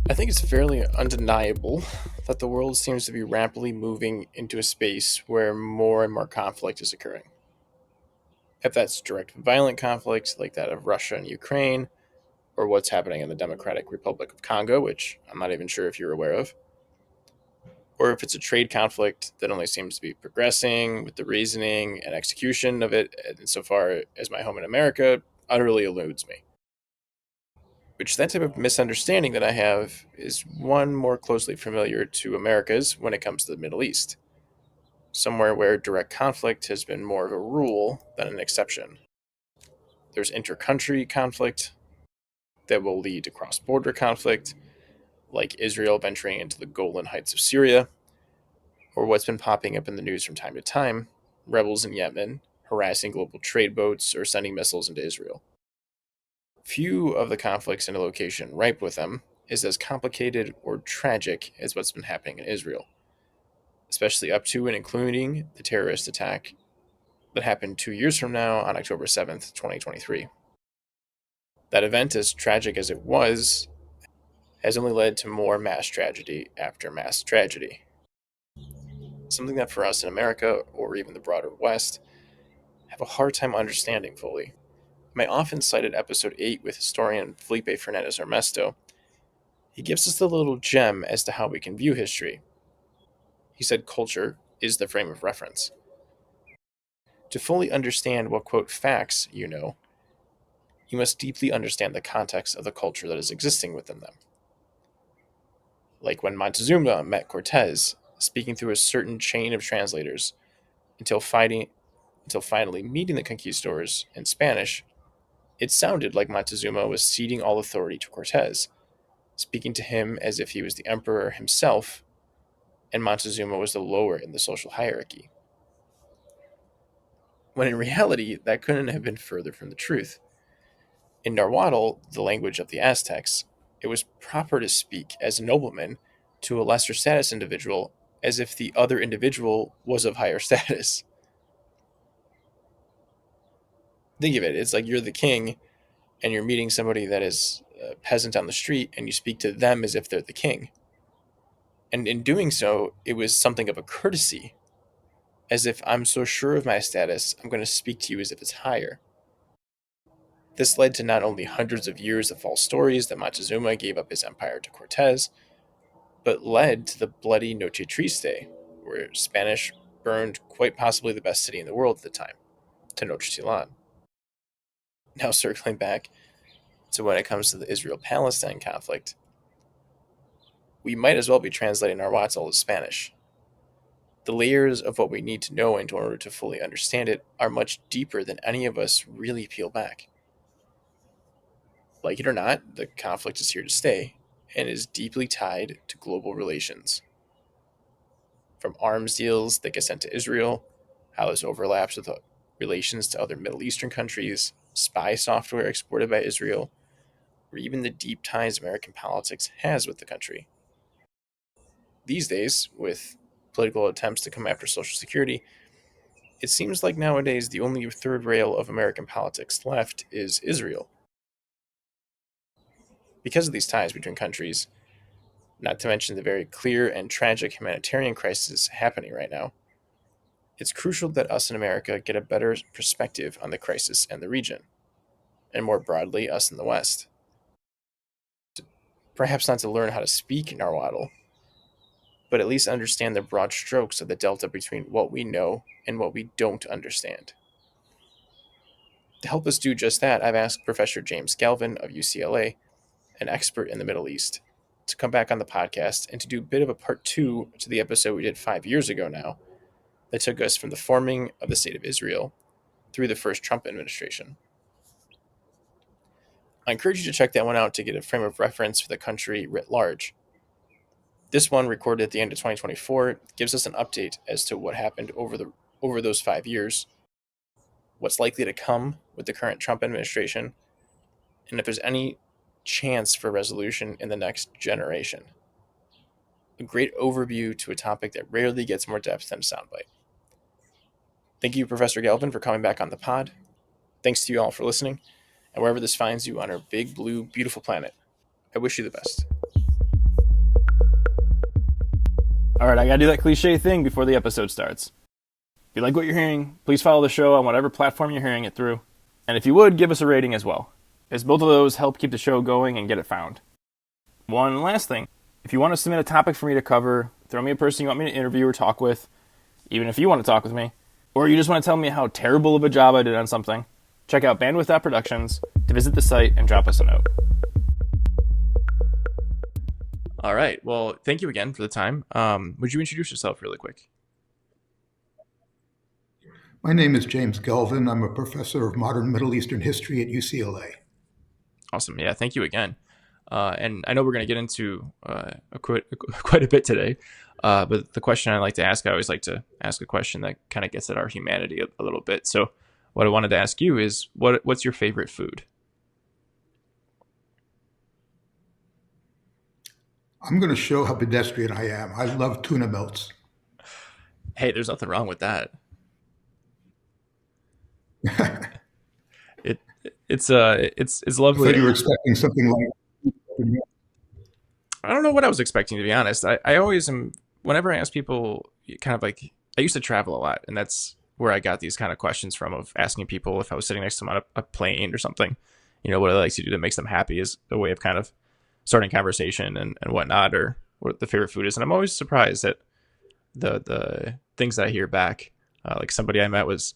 I think it's fairly undeniable that the world seems to be rapidly moving into a space where more and more conflict is occurring. If that's direct violent conflict like that of Russia and Ukraine, or what's happening in the Democratic Republic of Congo, which I'm not even sure if you're aware of, or if it's a trade conflict that only seems to be progressing with the reasoning and execution of it, insofar as my home in America utterly eludes me. Which that type of misunderstanding that I have is one more closely familiar to America's when it comes to the Middle East, somewhere where direct conflict has been more of a rule than an exception. There's inter-country conflict that will lead to cross-border conflict, like Israel venturing into the Golan Heights of Syria, or what's been popping up in the news from time to time, rebels in Yemen harassing global trade boats or sending missiles into Israel. Few of the conflicts in a location ripe with them is as complicated or tragic as what's been happening in Israel, especially up to and including the terrorist attack that happened 2 years from now on October 7th, 2023. That event, as tragic as it was, has only led to more mass tragedy after mass tragedy. Something that for us in America, or even the broader West, have a hard time understanding fully. My often cited episode 8 with historian Felipe Fernandez Armesto, he gives us the little gem as to how we can view history. He said culture is the frame of reference. To fully understand what, quote, facts you know, you must deeply understand the context of the culture that is existing within them. Like when Montezuma met Cortez, speaking through a certain chain of translators until finally meeting the conquistadors in Spanish, it sounded like Montezuma was ceding all authority to Cortez, speaking to him as if he was the emperor himself, and Montezuma was the lower in the social hierarchy. When in reality, that couldn't have been further from the truth. In Nahuatl, the language of the Aztecs, it was proper to speak as a nobleman to a lesser status individual as if the other individual was of higher status. Think of it, it's like you're the king and you're meeting somebody that is a peasant on the street and you speak to them as if they're the king. And in doing so, it was something of a courtesy, as if I'm so sure of my status, I'm going to speak to you as if it's higher. This led to not only hundreds of years of false stories that Montezuma gave up his empire to Cortez, but led to the bloody Noche Triste, where Spanish burned quite possibly the best city in the world at the time, Tenochtitlan. Now, circling back to when it comes to the Israel-Palestine conflict, we might as well be translating Nahuatl as Spanish. The layers of what we need to know in order to fully understand it are much deeper than any of us really peel back. Like it or not, the conflict is here to stay and is deeply tied to global relations. From arms deals that get sent to Israel, how this overlaps with relations to other Middle Eastern countries, spy software exported by Israel, or even the deep ties American politics has with the country. These days, with political attempts to come after Social Security, it seems like nowadays the only third rail of American politics left is Israel. Because of these ties between countries, not to mention the very clear and tragic humanitarian crisis happening right now, it's crucial that us in America get a better perspective on the crisis and the region, and more broadly, us in the West. Perhaps not to learn how to speak Nahuatl, but at least understand the broad strokes of the delta between what we know and what we don't understand. To help us do just that, I've asked Professor James Gelvin of UCLA, an expert in the Middle East, to come back on the podcast and to do a bit of a part two to the episode we did 5 years ago now that took us from the forming of the State of Israel through the first Trump administration. I encourage you to check that one out to get a frame of reference for the country writ large. This one, recorded at the end of 2024, gives us an update as to what happened over those 5 years, what's likely to come with the current Trump administration, and if there's any chance for resolution in the next generation. A great overview to a topic that rarely gets more depth than a soundbite. Thank you, Professor Galvin, for coming back on the pod. Thanks to you all for listening, and wherever this finds you on our big, blue, beautiful planet, I wish you the best. All right, I gotta do that cliche thing before the episode starts. If you like what you're hearing, please follow the show on whatever platform you're hearing it through. And if you would, give us a rating as well, as both of those help keep the show going and get it found. One last thing, if you want to submit a topic for me to cover, throw me a person you want me to interview or talk with, even if you want to talk with me, or you just want to tell me how terrible of a job I did on something, check out bandwidth.productions to visit the site and drop us a note. All right. Well, thank you again for the time. Would you introduce yourself really quick? My name is James Gelvin. I'm a professor of modern Middle Eastern history at UCLA. Awesome. Yeah, thank you again. And I know we're going to get into quite a bit today, but the question I like to ask, I always like to ask a question that kind of gets at our humanity a little bit. So what I wanted to ask you is, what's your favorite food? I'm going to show how pedestrian I am. I love tuna melts. Hey, there's nothing wrong with that. It it's I lovely. thought you were expecting something like. I don't know what I was expecting, to be honest. I always am, whenever I ask people, kind of like, I used to travel a lot, and that's where I got these kind of questions from, of asking people if I was sitting next to them on a plane or something, what I like to do that makes them happy, is a way of kind of starting conversation and whatnot, or what the favorite food is. And I'm always surprised at the things that I hear back. Like somebody I met he's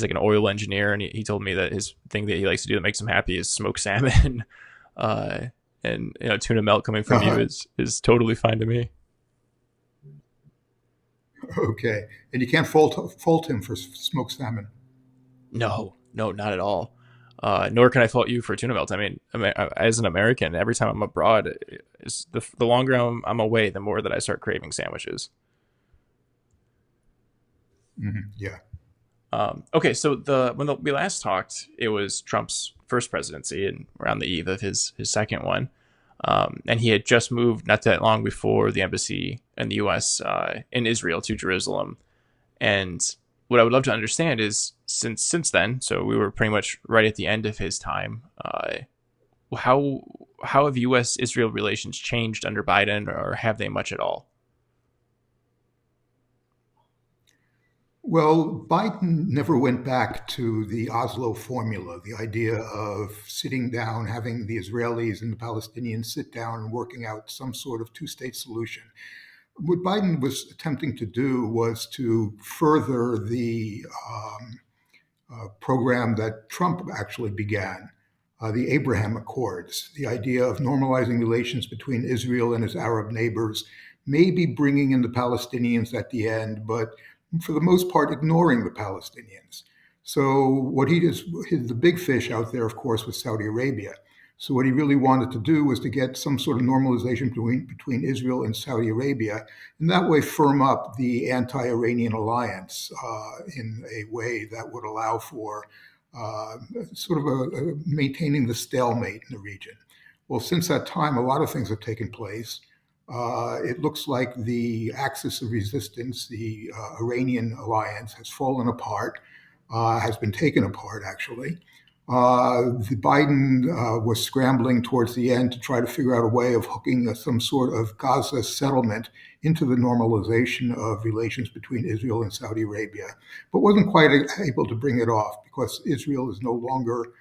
like an oil engineer, and he told me that his thing that he likes to do that makes him happy is smoked salmon. uh, and tuna melt coming from you is totally fine to me. Okay, and you can't fault him for smoked salmon. No, no, not at all. Nor can I fault you for tuna melt. I mean, as an American, every time I'm abroad, the longer I'm away, the more that I start craving sandwiches. Yeah. Okay, so when we last talked, it was Trump's first presidency, and we're on the eve of his second one. And he had just moved not that long before the embassy in the U.S. In Israel to Jerusalem. And what I would love to understand is, since then, so we were pretty much right at the end of his time. How have U.S. Israel relations changed under Biden, or have they much at all? Well, Biden never went back to the Oslo formula, the idea of sitting down, having the Israelis and the Palestinians sit down and working out some sort of two-state solution. What Biden was attempting to do was to further the program that Trump actually began, the Abraham Accords, the idea of normalizing relations between Israel and its Arab neighbors, maybe bringing in the Palestinians at the end, but for the most part, ignoring the Palestinians. So what the big fish out there, of course, was Saudi Arabia. So what he really wanted to do was to get some sort of normalization between Israel and Saudi Arabia, and that way firm up the anti-Iranian alliance in a way that would allow for uh, sort of maintaining the stalemate in the region. Well, since that time, a lot of things have taken place. It looks like the axis of resistance, the Iranian alliance, has fallen apart, has been taken apart, actually. The Biden was scrambling towards the end to try to figure out a way of hooking some sort of Gaza settlement into the normalization of relations between Israel and Saudi Arabia, but wasn't quite able to bring it off because Israel is no longer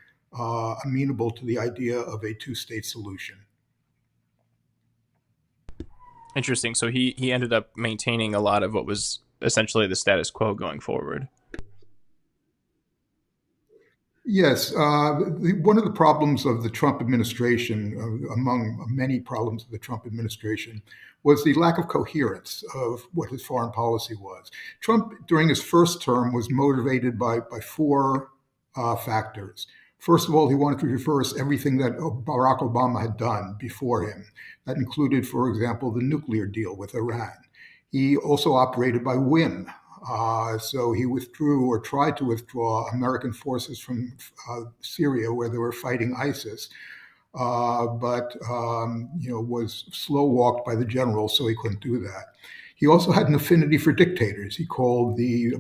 amenable to the idea of a two-state solution. Interesting. So he ended up maintaining a lot of what was essentially the status quo going forward. Yes, one of the problems of the Trump administration, among many problems of the Trump administration, was the lack of coherence of what his foreign policy was. Trump, during his first term, was motivated by four factors. First of all, he wanted to reverse everything that Barack Obama had done before him. That included, for example, the nuclear deal with Iran. He also operated by whim. So he withdrew or tried to withdraw American forces from Syria, where they were fighting ISIS, but was slow walked by the general, so he couldn't do that. He also had an affinity for dictators. He called the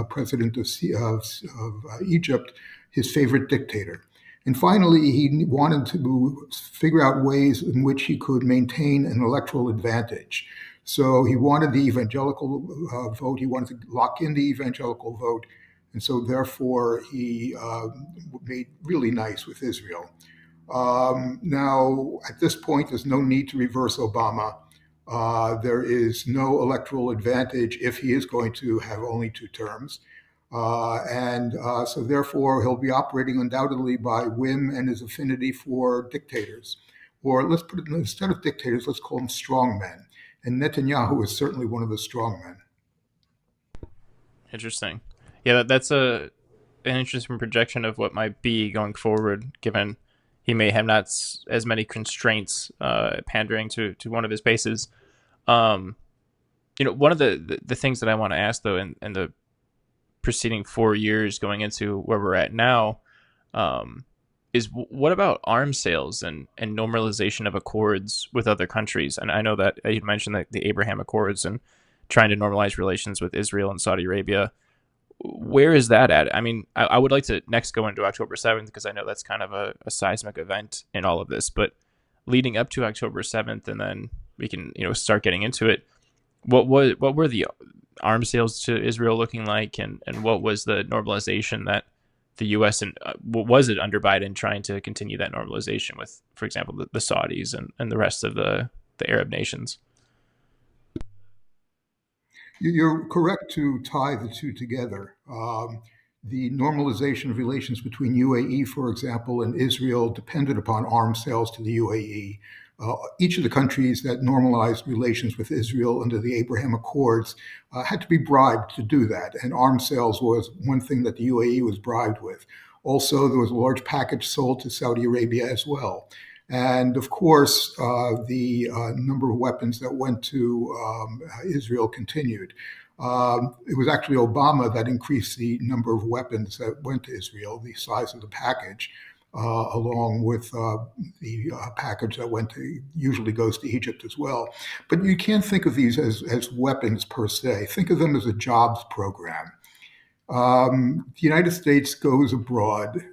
president of Egypt his favorite dictator. And finally, he wanted to figure out ways in which he could maintain an electoral advantage. So he wanted the evangelical vote. He wanted to lock in the evangelical vote. And so, therefore, he made really nice with Israel. Now, at this point, there's no need to reverse Obama. There is no electoral advantage if he is going to have only 2 terms. And so, therefore, he'll be operating undoubtedly by whim and his affinity for dictators. Or let's put it instead of dictators, let's call them strongmen. And Netanyahu is certainly one of the strongmen. Interesting. Yeah, that's an interesting projection of what might be going forward, given he may have not as many constraints pandering to one of his bases. Um, one of the things that I want to ask, though, in the preceding 4 years going into where we're at now, um, is what about arms sales and normalization of accords with other countries? And I know that you mentioned that the Abraham Accords and trying to normalize relations with Israel and Saudi Arabia. Where is that at? I mean, I would like to next go into October 7th because I know that's kind of a seismic event in all of this. But leading up to October 7th, and then we can start getting into it. What were the arms sales to Israel looking like, and what was the normalization that the U.S. and was it under Biden trying to continue that normalization with, for example, the Saudis and the rest of the Arab nations? You're correct to tie the two together. The normalization of relations between UAE, for example, and Israel depended upon arms sales to the UAE. Each of the countries that normalized relations with Israel under the Abraham Accords had to be bribed to do that, and arms sales was one thing that the UAE was bribed with. Also, there was a large package sold to Saudi Arabia as well. And of course, the number of weapons that went to Israel continued. It was actually Obama that increased the number of weapons that went to Israel, the size of the package, along with the package that went to usually goes to Egypt as well. But you can't think of these as weapons per se. Think of them as a jobs program. The United States goes abroad,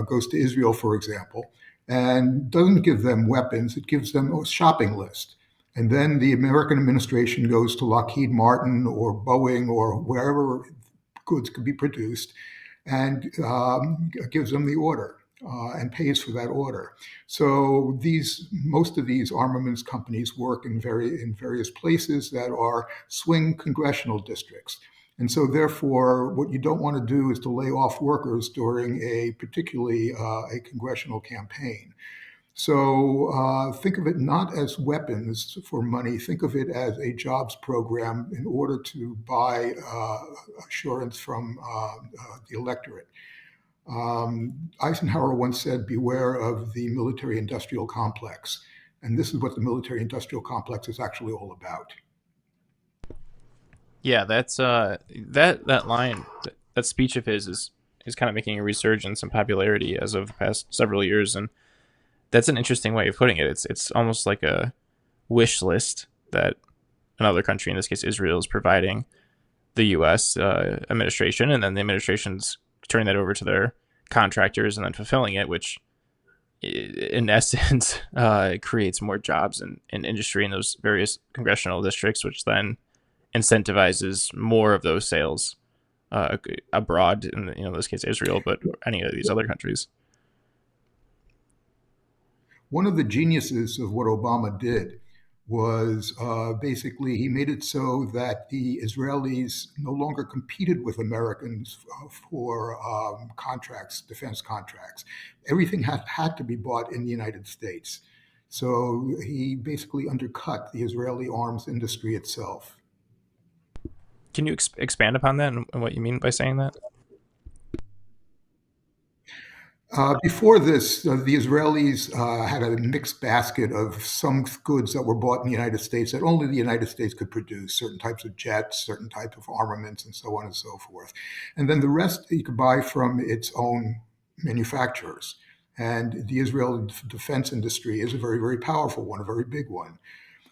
goes to Israel, for example, and doesn't give them weapons, it gives them a shopping list. And then the American administration goes to Lockheed Martin or Boeing or wherever goods could be produced and gives them the order. And pays for that order. So most of these armaments companies work in various places that are swing congressional districts. And so, therefore, what you don't want to do is to lay off workers during particularly a congressional campaign. So think of it not as weapons for money. Think of it as a jobs program in order to buy assurance from the electorate. Eisenhower once said, "Beware of the military-industrial complex." And this is what the military-industrial complex is actually all about. Yeah, that's that line, that speech of his is kind of making a resurgence in popularity as of the past several years, and that's an interesting way of putting it. It's almost like a wish list that another country, in this case Israel, is providing the U.S. Administration, and then the administration's turning that over to their contractors and then fulfilling it, which in essence creates more jobs in industry in those various congressional districts, which then incentivizes more of those sales abroad, in this case Israel, but any of these other countries. One of the geniuses of what Obama did was basically he made it so that the Israelis no longer competed with Americans for contracts, defense contracts. Everything had to be bought in the United States. So he basically undercut the Israeli arms industry itself. Can you expand upon that and what you mean by saying that? Before this, the Israelis had a mixed basket of some goods that were bought in the United States that only the United States could produce, certain types of jets, certain types of armaments, and so on and so forth. And then the rest you could buy from its own manufacturers. And the Israeli defense industry is a very, very powerful one, a very big one.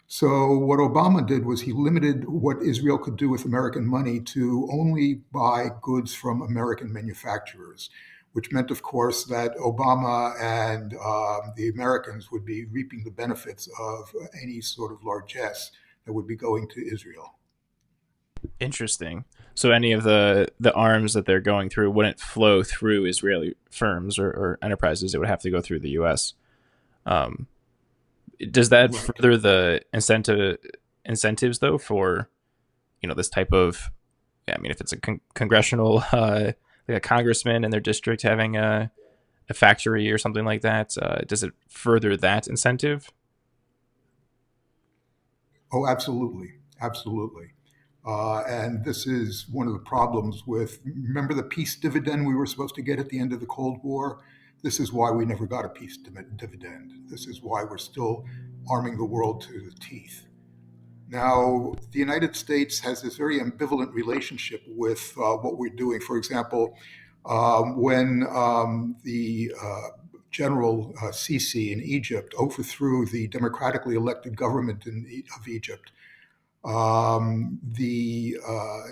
So what Obama did was he limited what Israel could do with American money to only buy goods from American manufacturers, which meant, of course, that Obama and the Americans would be reaping the benefits of any sort of largesse that would be going to Israel. Interesting. So any of the arms that they're going through wouldn't flow through Israeli firms or enterprises. It would have to go through the U.S. Um, does that Right. further the incentives though for this type of? Yeah, I mean, if it's a congressional, like a congressman in their district having a factory or something like that, does it further that incentive? Oh, absolutely. Absolutely. And this is one of the problems with, remember the peace dividend we were supposed to get at the end of the Cold War? This is why we never got a peace dividend. This is why we're still arming the world to the teeth. Now, the United States has this very ambivalent relationship with what we're doing. For example, when the General Sisi in Egypt overthrew the democratically elected government of Egypt, the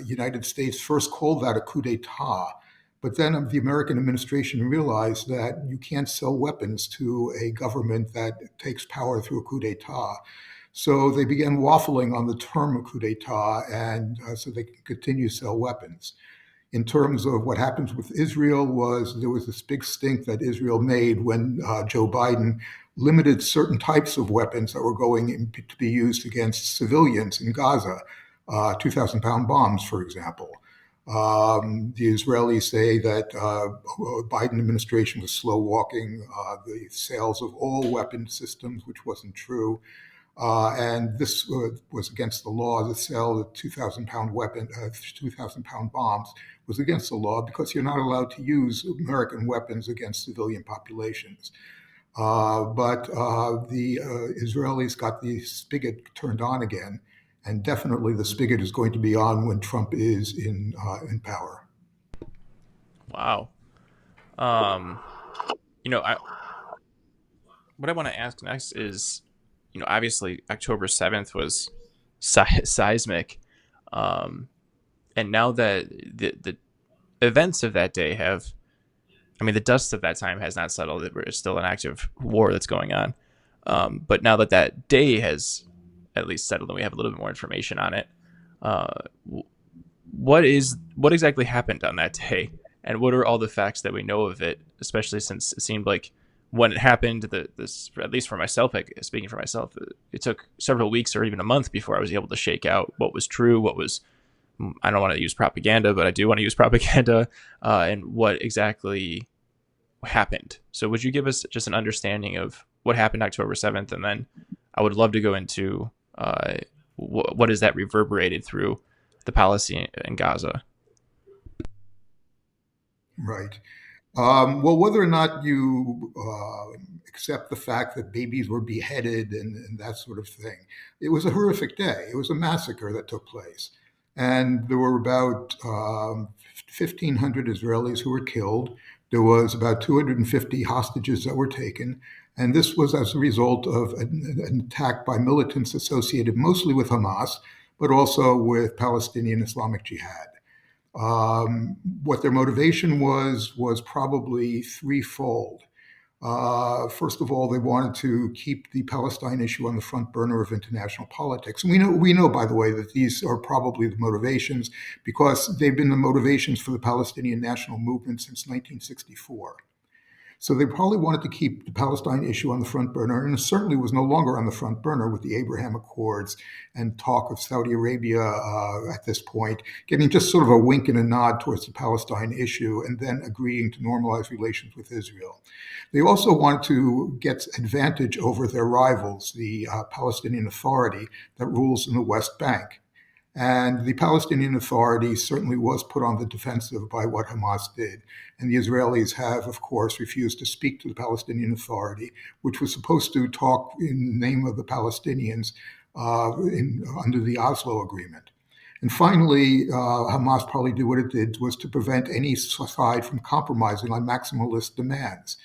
United States first called that a coup d'etat. But then the American administration realized that you can't sell weapons to a government that takes power through a coup d'etat. So they began waffling on the term coup d'etat, and so they could continue to sell weapons. In terms of what happens with Israel, was there was this big stink that Israel made when Joe Biden limited certain types of weapons that were going to be used against civilians in Gaza, 2,000-pound bombs, for example. The Israelis say that Biden administration was slow walking the sales of all weapon systems, which wasn't true. And this was against the law. The sale of 2,000-pound 2,000-pound bombs was against the law because you're not allowed to use American weapons against civilian populations. But the Israelis got the spigot turned on again, and definitely the spigot is going to be on when Trump is in power. Wow. Um, I what I want to ask next is, obviously October 7th was seismic, um, and now that the events of that day have, I mean, the dust of that time has not settled. There's still an active war that's going on, but now that that day has at least settled and we have a little bit more information on it, uh, what exactly happened on that day, and what are all the facts that we know of it? Especially since it seemed like when it happened, this at least for myself, like, speaking for myself, it took several weeks or even a month before I was able to shake out what was true, what was, I don't want to use propaganda, but I do want to use propaganda, and what exactly happened. So, would you give us just an understanding of what happened October 7th, and then I would love to go into what is that reverberated through the Palestine and Gaza. Right. Well, whether or not you accept the fact that babies were beheaded and that sort of thing, it was a horrific day. It was a massacre that took place. And there were about 1,500 Israelis who were killed. There was about 250 hostages that were taken. And this was as a result of an attack by militants associated mostly with Hamas, but also with Palestinian Islamic Jihad. What their motivation was probably threefold. First of all, they wanted to keep the Palestine issue on the front burner of international politics. And we know, by the way, that these are probably the motivations because they've been the motivations for the Palestinian national movement since 1964. So they probably wanted to keep the Palestine issue on the front burner, and it certainly was no longer on the front burner with the Abraham Accords and talk of Saudi Arabia at this point, getting just sort of a wink and a nod towards the Palestine issue, and then agreeing to normalize relations with Israel. They also wanted to get advantage over their rivals, the Palestinian Authority that rules in the West Bank. And the Palestinian Authority certainly was put on the defensive by what Hamas did. And the Israelis have, of course, refused to speak to the Palestinian Authority, which was supposed to talk in the name of the Palestinians under the Oslo Agreement. And finally, Hamas probably did what it did was to prevent any side from compromising on maximalist demands.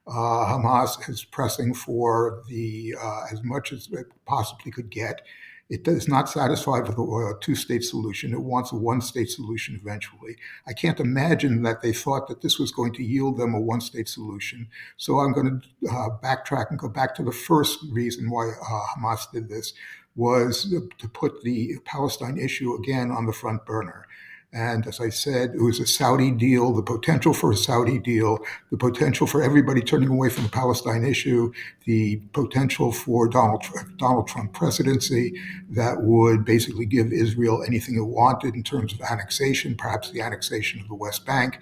Hamas is pressing for the as much as it possibly could get. It is not satisfied with a two-state solution. It wants a one-state solution eventually. I can't imagine that they thought that this was going to yield them a one-state solution. So I'm going to backtrack and go back to the first reason why Hamas did this. was to put the Palestine issue again on the front burner. And as I said, it was a Saudi deal, the potential for a Saudi deal, the potential for everybody turning away from the Palestine issue, the potential for Donald Trump presidency that would basically give Israel anything it wanted in terms of annexation, perhaps the annexation of the West Bank.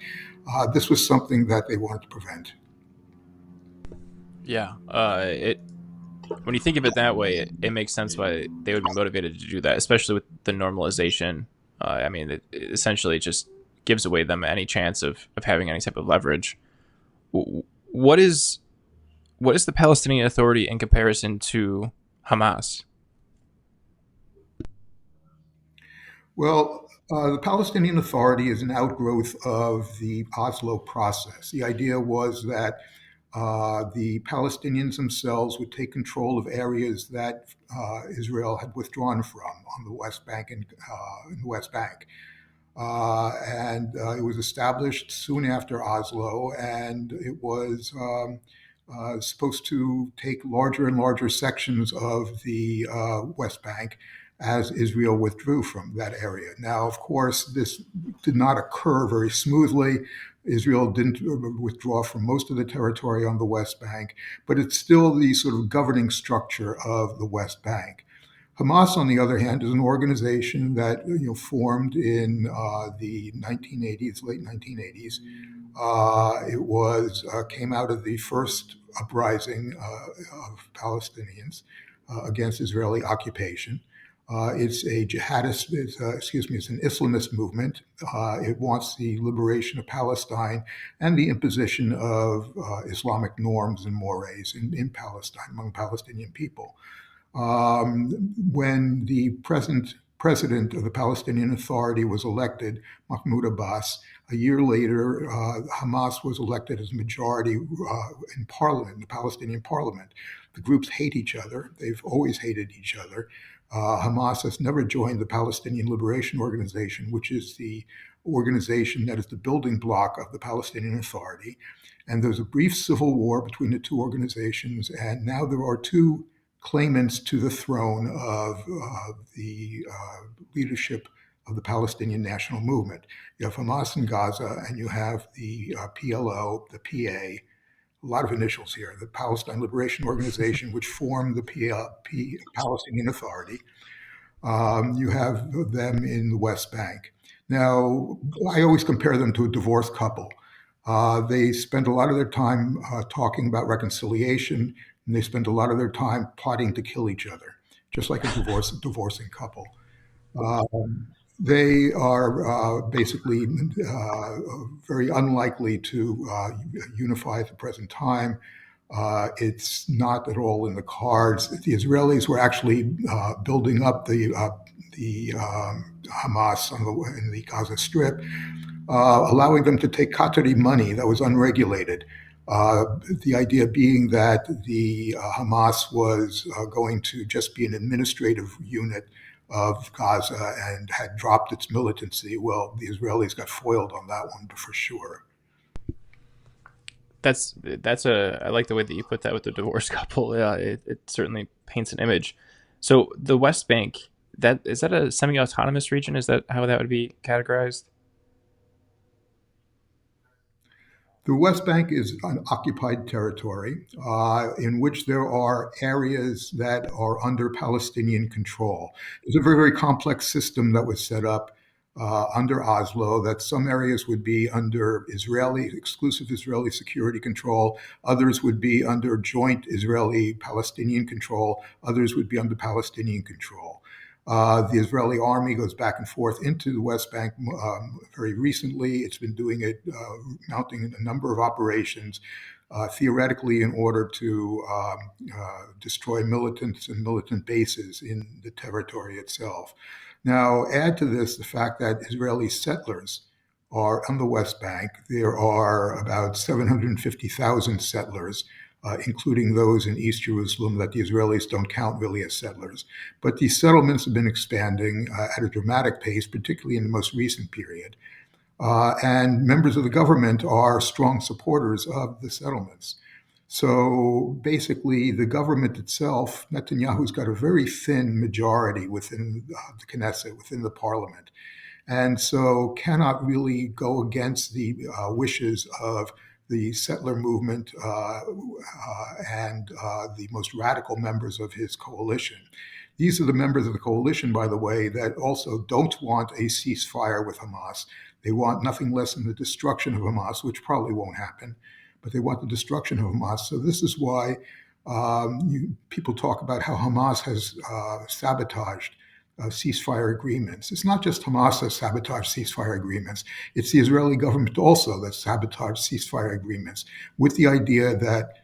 This was something that they wanted to prevent. Yeah. It When you think of it that way, it makes sense why they would be motivated to do that, especially with the normalization. I mean, it essentially just gives away them any chance of having any type of leverage. What is the Palestinian Authority in comparison to Hamas? Well, the Palestinian Authority is an outgrowth of the Oslo process. The idea was that the Palestinians themselves would take control of areas that Israel had withdrawn from on the West Bank and in the West Bank. And it was established soon after Oslo, and it was supposed to take larger and larger sections of the West Bank as Israel withdrew from that area. Now, of course, this did not occur very smoothly. Israel didn't withdraw from most of the territory on the West Bank, but it's still the sort of governing structure of the West Bank. Hamas, on the other hand, is an organization that formed in the 1980s, late 1980s. It was came out of the first uprising of Palestinians against Israeli occupation. It's a jihadist, it's an Islamist movement. It wants the liberation of Palestine and the imposition of Islamic norms and mores in Palestine among Palestinian people. When the present president of the Palestinian Authority was elected, Mahmoud Abbas, a year later, Hamas was elected as majority in parliament, the Palestinian parliament. The groups hate each other. They've always hated each other. Hamas has never joined the Palestinian Liberation Organization, which is the organization that is the building block of the Palestinian Authority. And there's a brief civil war between the two organizations, and now there are two claimants to the throne of the leadership of the Palestinian National Movement. You have Hamas in Gaza, and you have the PLO, the PA, a lot of initials here, the Palestine Liberation Organization, which formed the Palestinian Authority. You have them in the West Bank. Now, I always compare them to a divorced couple. They spend a lot of their time talking about reconciliation, and they spend a lot of their time plotting to kill each other, just like a divorcing couple. They are basically very unlikely to unify at the present time. It's not at all in the cards. The Israelis were actually building up the Hamas in the Gaza Strip, allowing them to take Qatari money that was unregulated. The idea being that the Hamas was going to just be an administrative unit of Gaza and had dropped its militancy. Well, the Israelis got foiled on that one for sure. That's a I like the way that you put that with the divorced couple. Yeah, it certainly paints an image. So the West Bank, that is that a semi-autonomous region? Is that how that would be categorized? The West Bank is an occupied territory in which there are areas that are under Palestinian control. It's a very, very complex system that was set up under Oslo, that some areas would be under exclusive Israeli security control, others would be under joint Israeli Palestinian control, others would be under Palestinian control. The Israeli army goes back and forth into the West Bank very recently. It's been doing it, mounting a number of operations, theoretically, in order to destroy militants and militant bases in the territory itself. Now, add to this the fact that Israeli settlers are on the West Bank. There are about 750,000 settlers, including those in East Jerusalem that the Israelis don't count really as settlers. But these settlements have been expanding at a dramatic pace, particularly in the most recent period. And members of the government are strong supporters of the settlements. So basically, the government itself, Netanyahu's got a very thin majority within the Knesset, within the parliament, and so cannot really go against the wishes of the settler movement and the most radical members of his coalition. These are the members of the coalition, by the way, that also don't want a ceasefire with Hamas. They want nothing less than the destruction of Hamas, which probably won't happen, but they want the destruction of Hamas. So this is why people talk about how Hamas has sabotaged ceasefire agreements. It's not just Hamas that sabotaged ceasefire agreements. It's the Israeli government also that sabotaged ceasefire agreements with the idea that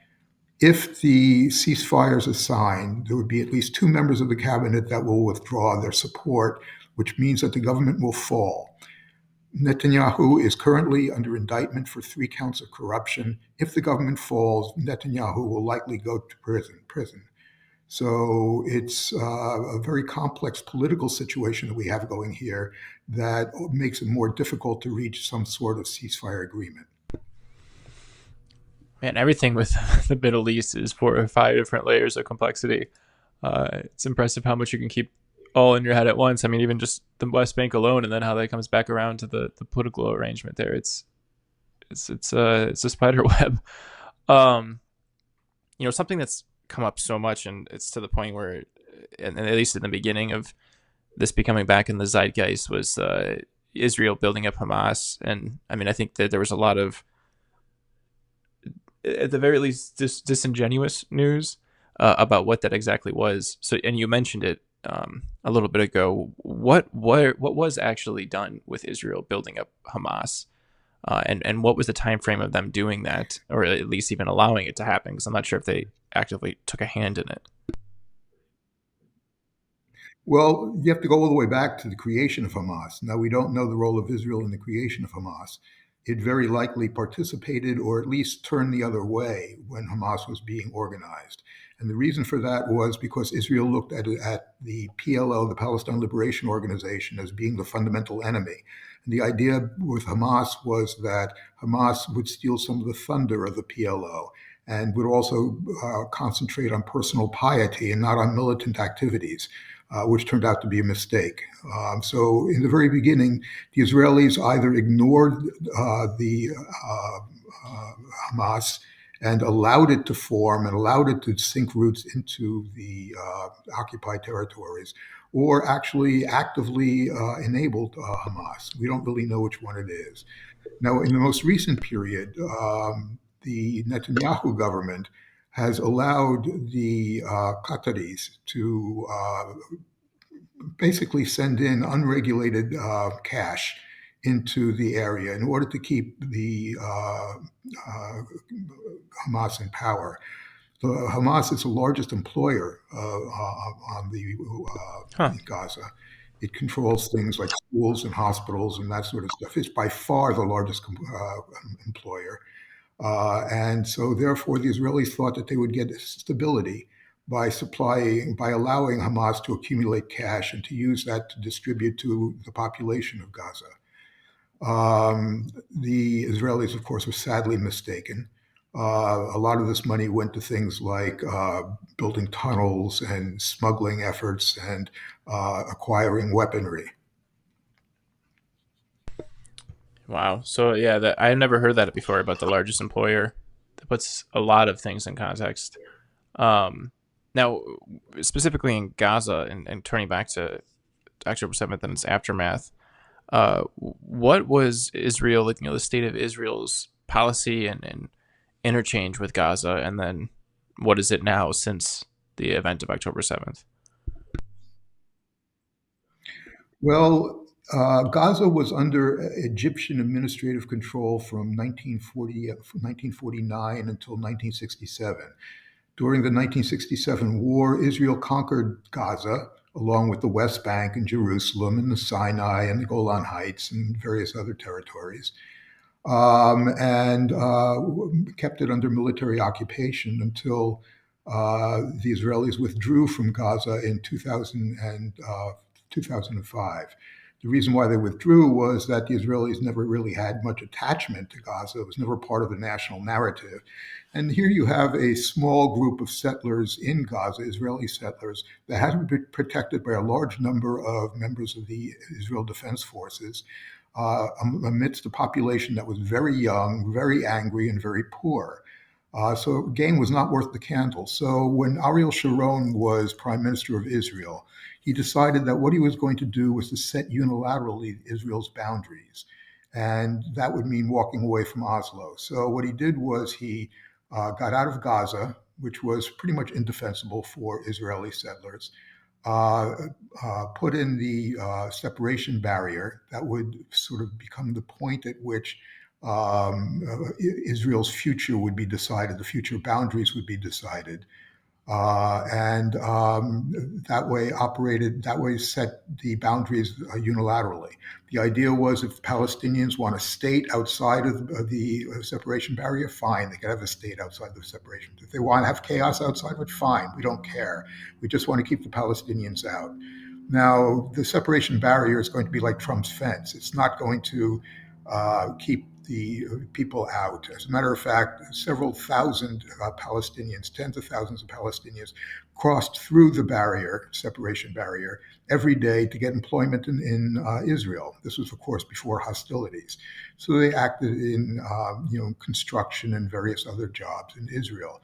if the ceasefires are signed, there would be at least two members of the cabinet that will withdraw their support, which means that the government will fall. Netanyahu is currently under indictment for 3 counts of corruption. If the government falls, Netanyahu will likely go to prison. So it's a very complex political situation that we have going here that makes it more difficult to reach some sort of ceasefire agreement. Man, everything with the Middle East is 4 or 5 different layers of complexity. It's impressive how much you can keep all in your head at once. I mean, even just the West Bank alone, and then how that comes back around to the political arrangement there. It's a spider web. Um, something that's come up so much, and it's to the point where, and at least in the beginning of this becoming back in the zeitgeist, was Israel building up Hamas. And I mean, I think that there was a lot of, at the very least, disingenuous news about what that exactly was. So, and you mentioned it a little bit ago. What was actually done with Israel building up Hamas, and what was the time frame of them doing that, or at least even allowing it to happen? Because I'm not sure if they actively took a hand in it. Well, you have to go all the way back to the creation of Hamas. Now, we don't know the role of Israel in the creation of Hamas. It very likely participated or at least turned the other way when Hamas was being organized. And the reason for that was because Israel looked at the PLO, the Palestine Liberation Organization, as being the fundamental enemy. And the idea with Hamas was that Hamas would steal some of the thunder of the PLO and would also concentrate on personal piety and not on militant activities. Which turned out to be a mistake. So, in the very beginning, the Israelis either ignored the Hamas and allowed it to form and allowed it to sink roots into the occupied territories, or actually actively enabled Hamas. We don't really know which one it is. Now, in the most recent period, the Netanyahu government has allowed the Qataris to basically send in unregulated cash into the area in order to keep the Hamas in power. Hamas is the largest employer Huh. in Gaza. It controls things like schools and hospitals and that sort of stuff. It's by far the largest employer. And so, therefore, the Israelis thought that they would get stability by allowing Hamas to accumulate cash and to use that to distribute to the population of Gaza. The Israelis, of course, were sadly mistaken. A lot of this money went to things like building tunnels and smuggling efforts and acquiring weaponry. Wow. So yeah, that I've never heard that before about the largest employer. That puts a lot of things in context. Um, Now, specifically in Gaza, and turning back to October 7th and its aftermath, what was Israel, like, the state of Israel's policy and interchange with Gaza, and then what is it now since the event of October 7th? Well, Gaza was under Egyptian administrative control from 1949 until 1967. During the 1967 war, Israel conquered Gaza, along with the West Bank and Jerusalem and the Sinai and the Golan Heights and various other territories, and kept it under military occupation until the Israelis withdrew from Gaza in 2005. The reason why they withdrew was that the Israelis never really had much attachment to Gaza. It was never part of the national narrative. And here you have a small group of settlers in Gaza, Israeli settlers, that had to be protected by a large number of members of the Israel Defense Forces amidst a population that was very young, very angry, and very poor. So gain was not worth the candle. So when Ariel Sharon was prime minister of Israel, he decided that what he was going to do was to set unilaterally Israel's boundaries. And that would mean walking away from Oslo. So what he did was he got out of Gaza, which was pretty much indefensible for Israeli settlers, uh, put in the separation barrier that would sort of become the point at which Israel's future would be decided, the future boundaries would be decided. And that way set the boundaries unilaterally. The idea was if Palestinians want a state outside of the separation barrier, fine, they can have a state outside the separation. If they want to have chaos outside of it, fine, we don't care. We just want to keep the Palestinians out. Now, the separation barrier is going to be like Trump's fence. It's not going to keep the people out. As a matter of fact, several thousand Palestinians, tens of thousands of Palestinians, crossed through the barrier, separation barrier, every day to get employment in Israel. This was, of course, before hostilities. So they acted in, construction and various other jobs in Israel.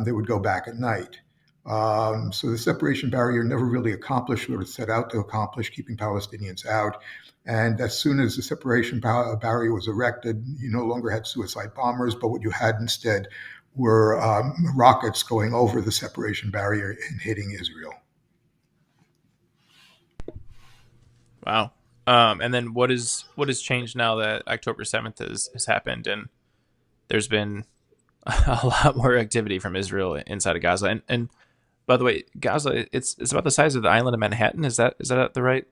They would go back at night. So the separation barrier never really accomplished what it set out to accomplish, keeping Palestinians out. And as soon as the separation barrier was erected, you no longer had suicide bombers, but what you had instead were rockets going over the separation barrier and hitting Israel. Wow. And then what has changed now that October 7th has happened and there's been a lot more activity from Israel inside of Gaza. And by the way, Gaza it's about the size of the island of Manhattan. Is that the right?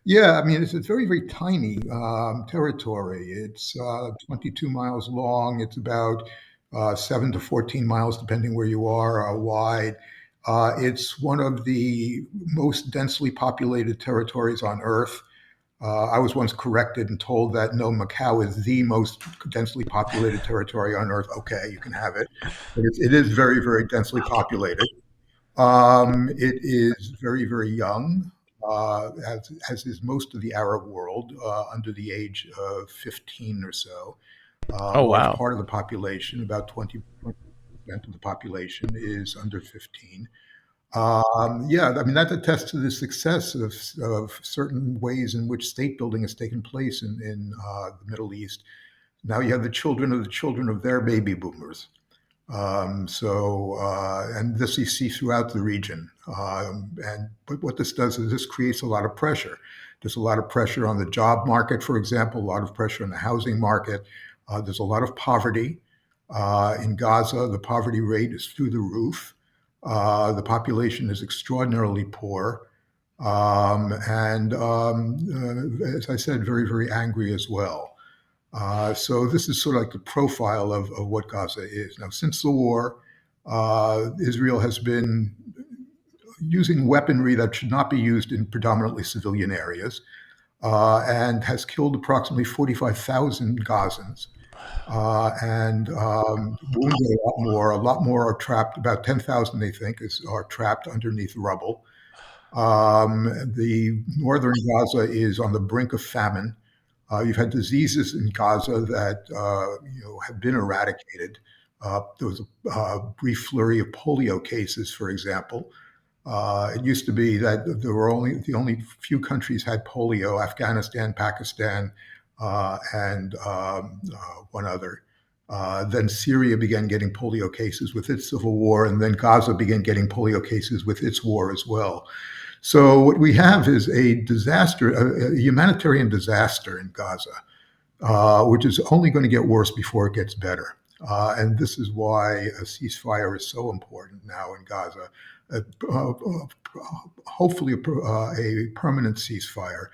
Yeah, I mean, it's a very, very tiny territory. It's 22 miles long. It's about 7 to 14 miles, depending where you are, wide. It's one of the most densely populated territories on Earth. I was once corrected and told that no, Macau is the most densely populated territory on Earth. Okay, you can have it. But it is very, very densely populated. It is very, very young, as is most of the Arab world, under the age of 15 or so. A Oh large wow. part of the population, about 20% of the population, is under 15. Yeah, I mean, that attests to the success of certain ways in which state building has taken place in the Middle East. Now you have the children of their baby boomers. And this you see throughout the region. But what this does is this creates a lot of pressure. There's a lot of pressure on the job market, for example, a lot of pressure on the housing market. There's a lot of poverty. In Gaza, the poverty rate is through the roof. The population is extraordinarily poor. As I said, very, very angry as well. So this is sort of like the profile of what Gaza is. Now, since the war, Israel has been using weaponry that should not be used in predominantly civilian areas and has killed approximately 45,000 Gazans and wounded a lot more. A lot more are trapped, about 10,000, they think, are trapped underneath rubble. The northern Gaza is on the brink of famine. You've had diseases in Gaza that have been eradicated. There was a brief flurry of polio cases, for example. It used to be that the only few countries had polio: Afghanistan, Pakistan, and one other. Then Syria began getting polio cases with its civil war, and then Gaza began getting polio cases with its war as well. So what we have is a disaster, a humanitarian disaster in Gaza, which is only going to get worse before it gets better. And this is why a ceasefire is so important now in Gaza. Uh, uh, Hopefully, a permanent ceasefire.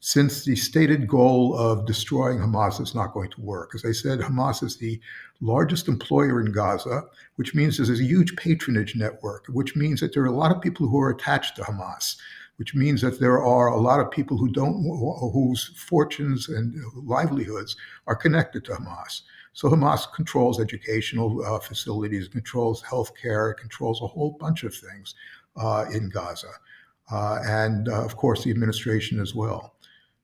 since the stated goal of destroying Hamas is not going to work. As I said, Hamas is the largest employer in Gaza, which means there's a huge patronage network, which means that there are a lot of people who are attached to Hamas, which means that there are a lot of people whose fortunes and livelihoods are connected to Hamas. So Hamas controls educational facilities, controls healthcare, it controls a whole bunch of things in Gaza, and of course the administration as well.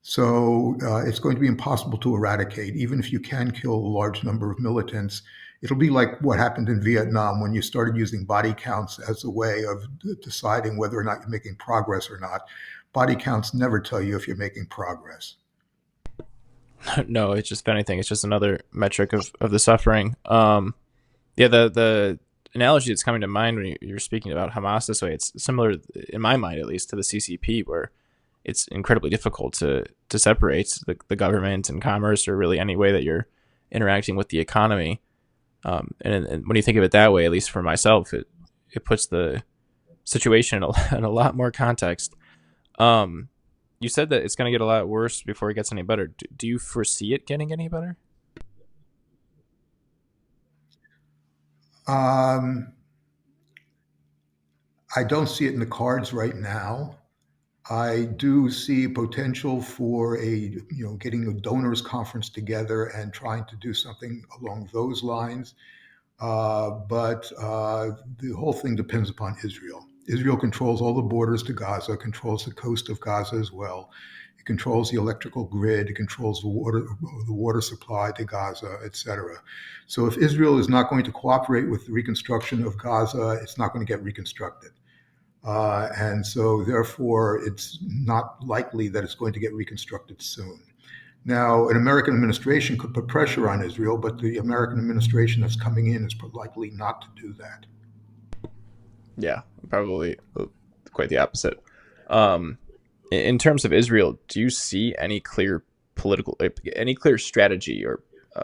So it's going to be impossible to eradicate, even if you can kill a large number of militants. It'll be like what happened in Vietnam when you started using body counts as a way of deciding whether or not you're making progress or not. Body counts never tell you if you're making progress. No, it's just, if anything, it's just another metric of the suffering. Yeah, the analogy that's coming to mind when you're speaking about Hamas this way, it's similar, in my mind at least, to the CCP, where it's incredibly difficult to separate the government and commerce, or really any way that you're interacting with the economy. And when you think of it that way, at least for myself, it puts the situation in a lot more context. Um, you said that it's going to get a lot worse before it gets any better. Do you foresee it getting any better? Um, I don't see it in the cards right now. I do see potential for getting a donors conference together and trying to do something along those lines. But the whole thing depends upon Israel. Israel controls all the borders to Gaza, controls the coast of Gaza as well. It controls the electrical grid, it controls the water supply to Gaza, etc. So if Israel is not going to cooperate with the reconstruction of Gaza, it's not going to get reconstructed. And so, therefore, it's not likely that it's going to get reconstructed soon. Now, an American administration could put pressure on Israel, but the American administration that's coming in is likely not to do that. Yeah, probably quite the opposite. Um, in terms of Israel, do you see any clear any clear strategy or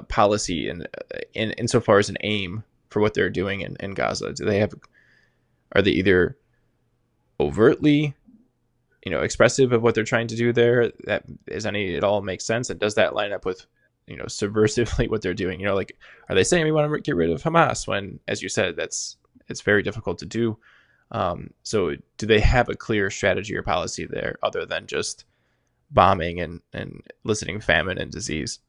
policy in insofar as an aim for what they're doing in Gaza? Do they have, are they either overtly, expressive of what they're trying to do there, that is any at all makes sense, and does that line up with, subversively what they're doing? Like, are they saying we want to get rid of Hamas when, as you said, it's very difficult to do? So do they have a clear strategy or policy there other than just bombing and eliciting famine and disease?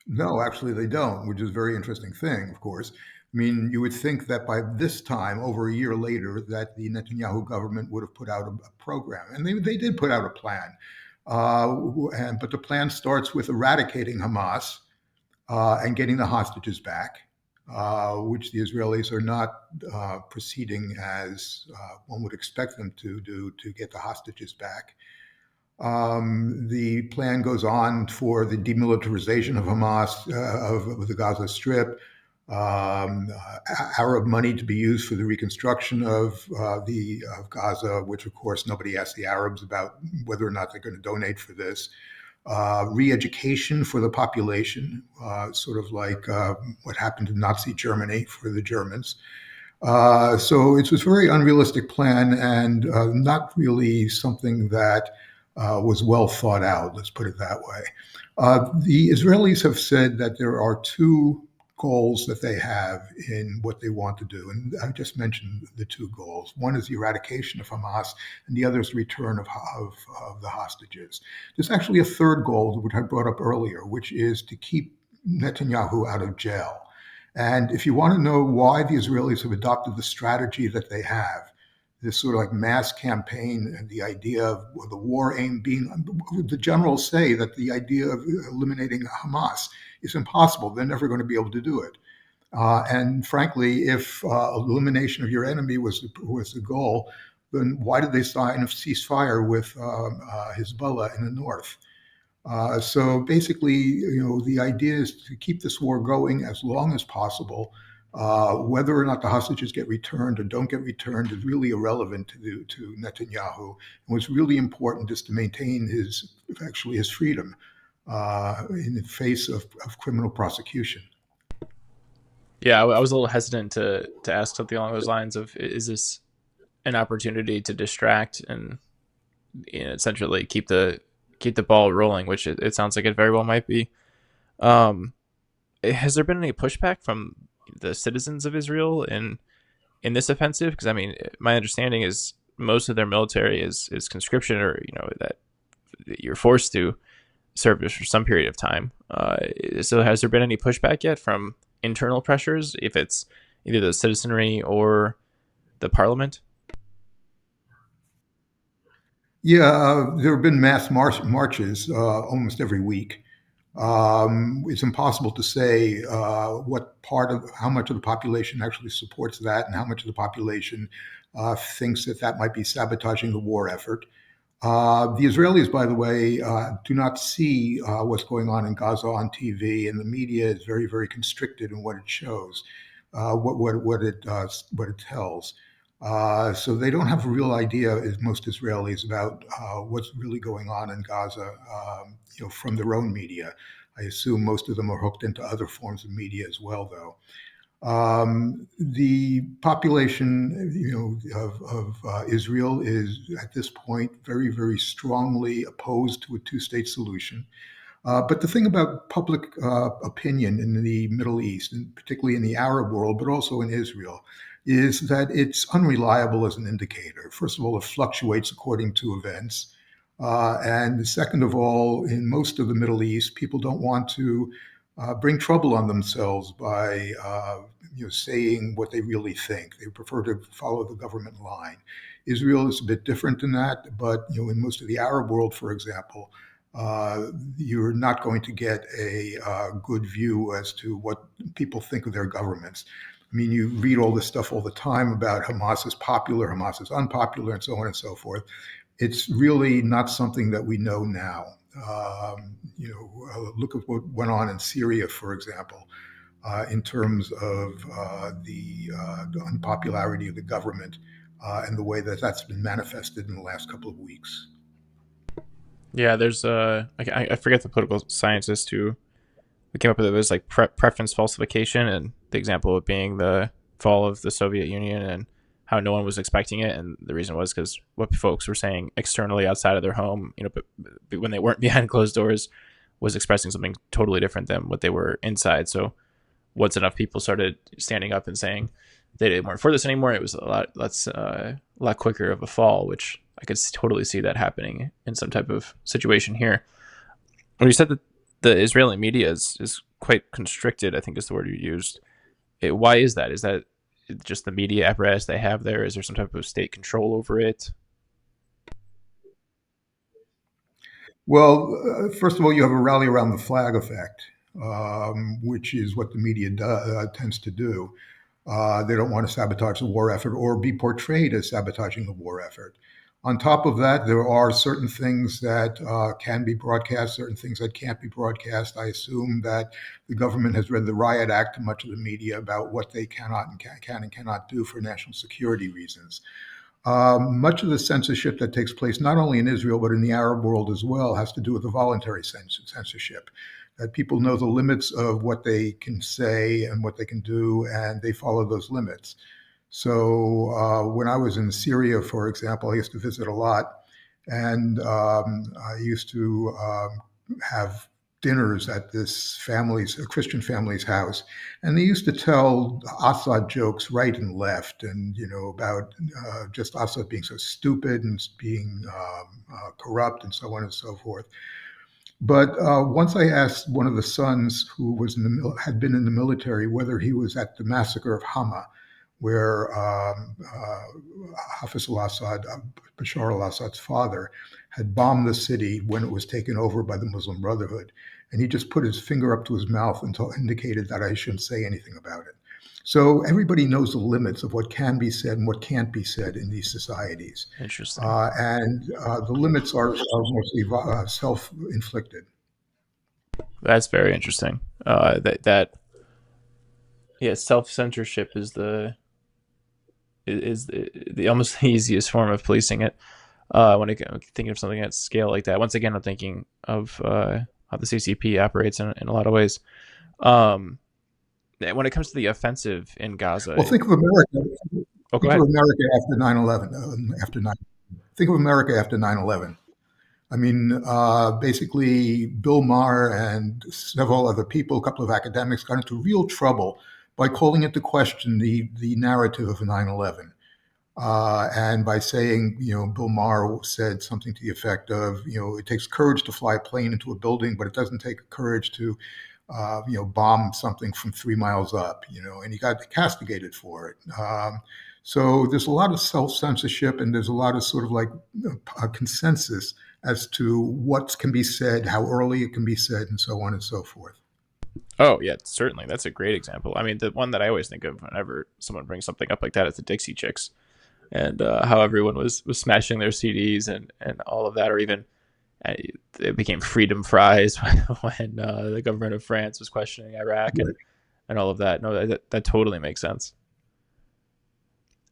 No, actually, they don't, which is a very interesting thing, of course. I mean, you would think that by this time, over a year later, that the Netanyahu government would have put out a program. And they did put out a plan. But the plan starts with eradicating Hamas and getting the hostages back, which the Israelis are not proceeding as one would expect them to do to get the hostages back. The plan goes on for the demilitarization of Hamas, of the Gaza Strip, Arab money to be used for the reconstruction of Gaza, which of course nobody asked the Arabs about whether or not they're going to donate for this. Re-education for the population, sort of like what happened in Nazi Germany for the Germans. So it was a very unrealistic plan and not really something that was well thought out, let's put it that way. The Israelis have said that there are two goals that they have in what they want to do. And I just mentioned the two goals. One is the eradication of Hamas, and the other is the return of the hostages. There's actually a third goal, which I brought up earlier, which is to keep Netanyahu out of jail. And if you want to know why the Israelis have adopted the strategy that they have, this sort of like mass campaign and the idea of the war aim being, the generals say that the idea of eliminating Hamas is impossible. They're never going to be able to do it. And frankly, if elimination of your enemy was the goal, then why did they sign a ceasefire with Hezbollah in the north? So basically, the idea is to keep this war going as long as possible. Whether or not the hostages get returned or don't get returned is really irrelevant to Netanyahu. And what's really important is to maintain his freedom in the face of criminal prosecution. Yeah, I was a little hesitant to ask something along those lines of, is this an opportunity to distract and essentially keep the ball rolling, which it sounds like it very well might be. Um, has there been any pushback from the citizens of Israel in this offensive? Because I mean, my understanding is most of their military is conscription, or that you're forced to service for some period of time. So has there been any pushback yet from internal pressures, if it's either the citizenry or the parliament? Yeah, there have been mass marches almost every week. It's impossible to say what part of how much of the population actually supports that and how much of the population thinks that that might be sabotaging the war effort. The Israelis, by the way, do not see what's going on in Gaza on TV, and the media is very, very constricted in what it shows, what it tells. So they don't have a real idea, as most Israelis, about what's really going on in Gaza, from their own media. I assume most of them are hooked into other forms of media as well, though. The population, of Israel is at this point very, very strongly opposed to a two-state solution. But the thing about public opinion in the Middle East, and particularly in the Arab world, but also in Israel, is that it's unreliable as an indicator. First of all, it fluctuates according to events. And second of all, in most of the Middle East, people don't want to bring trouble on themselves by saying what they really think. They prefer to follow the government line. Israel is a bit different in that, but in most of the Arab world, for example, you're not going to get a good view as to what people think of their governments. I mean, you read all this stuff all the time about Hamas is popular, Hamas is unpopular, and so on and so forth. It's really not something that we know now. Look at what went on in Syria, for example, in terms of the unpopularity of the government and the way that that's been manifested in the last couple of weeks. Yeah, there's I forget the political scientist who came up with it. It was like preference falsification, and the example of being the fall of the Soviet Union and how no one was expecting it, and the reason was because what folks were saying externally outside of their home, but when they weren't behind closed doors, was expressing something totally different than what they were inside. So once enough people started standing up and saying they weren't for this anymore, it was a lot quicker of a fall, which I could totally see that happening in some type of situation here. When you said that the Israeli media is quite constricted, I think is the word you used. Why is that? Is that just the media apparatus they have there? Is there some type of state control over it? Well, first of all, you have a rally around the flag effect, which is what the media tends to do. They don't want to sabotage the war effort or be portrayed as sabotaging the war effort. On top of that, there are certain things that can be broadcast, certain things that can't be broadcast. I assume that the government has read the Riot Act to much of the media about what they cannot and can and cannot do for national security reasons. Much of the censorship that takes place, not only in Israel, but in the Arab world as well, has to do with the voluntary censorship. That people know the limits of what they can say and what they can do, and they follow those limits. So when I was in Syria, for example, I used to visit a lot, and I used to have dinners at this family's, a Christian family's house, and they used to tell Assad jokes right and left, and about just Assad being so stupid and being corrupt and so on and so forth. But once I asked one of the sons who was had been in the military whether he was at the massacre of Hama, where Hafiz al-Assad, Bashar al-Assad's father, had bombed the city when it was taken over by the Muslim Brotherhood. And he just put his finger up to his mouth and indicated that I shouldn't say anything about it. So everybody knows the limits of what can be said and what can't be said in these societies. Interesting. And the limits are mostly self-inflicted. That's very interesting. That yeah, self censorship is the almost the easiest form of policing it. When I think of something at scale like that, once again, I'm thinking of how the CCP operates in a lot of ways. Um, when it comes to the offensive in Well, Gaza, think of America. oh, go Think of ahead. America after 9/11. After 9. think of America after 9/11. I mean, basically, Bill Maher and several other people, a couple of academics, got into real trouble by calling into question the narrative of 9/11. And by saying, Bill Maher said something to the effect of, it takes courage to fly a plane into a building, but it doesn't take courage to, bomb something from 3 miles up, and he got castigated for it. So there's a lot of self censorship, and there's a lot of sort of like a consensus as to what can be said, how early it can be said, and so on and so forth. Oh yeah, certainly. That's a great example. I mean, the one that I always think of whenever someone brings something up like that is the Dixie Chicks, and how everyone was smashing their CDs and all of that, or even uh, it became freedom fries when the government of France was questioning Iraq Right. and all of that. No, that totally makes sense.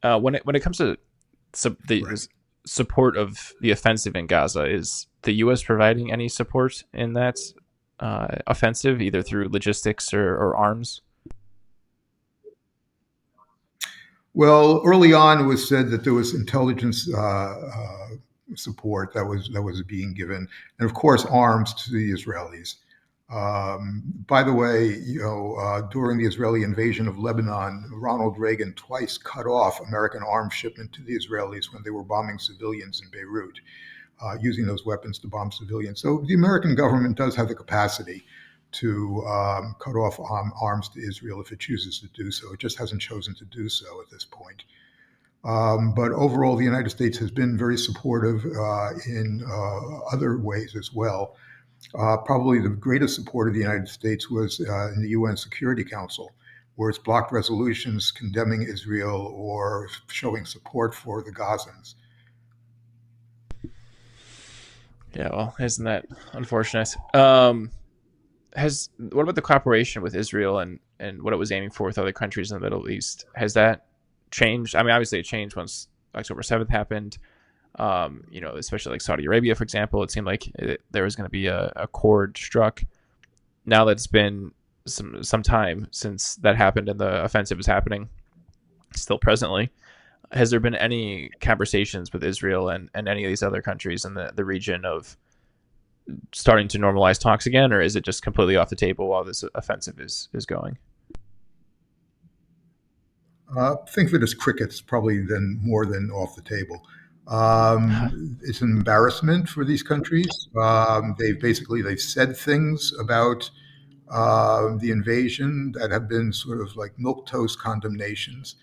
When it comes to the Right. support of the offensive in Gaza, is the U.S. providing any support in that offensive, either through logistics or arms? Well, early on, it was said that there was intelligence support that was being given, and of course, arms to the Israelis. By the way, during the Israeli invasion of Lebanon, Ronald Reagan twice cut off American arms shipment to the Israelis when they were bombing civilians in Beirut, using those weapons to bomb civilians. So the American government does have the capacity to cut off arms to Israel if it chooses to do so. It just hasn't chosen to do so at this point. But overall, the United States has been very supportive in other ways as well. Probably the greatest support of the United States was in the UN Security Council, where it's blocked resolutions condemning Israel or showing support for the Gazans. Yeah, well, isn't that unfortunate? Has What about the cooperation with Israel and what it was aiming for with other countries in the Middle East? Has that changed? I mean, obviously, it changed once October 7th happened. Especially like Saudi Arabia, for example, it seemed like there was going to be a chord struck. Now that it's been some time since that happened and the offensive is happening still presently, has there been any conversations with Israel and any of these other countries in the region of starting to normalize talks again, or is it just completely off the table while this offensive is going? Think of it as crickets, probably then more than off the table. It's an embarrassment for these countries. They've said things about the invasion that have been sort of like milquetoast condemnations.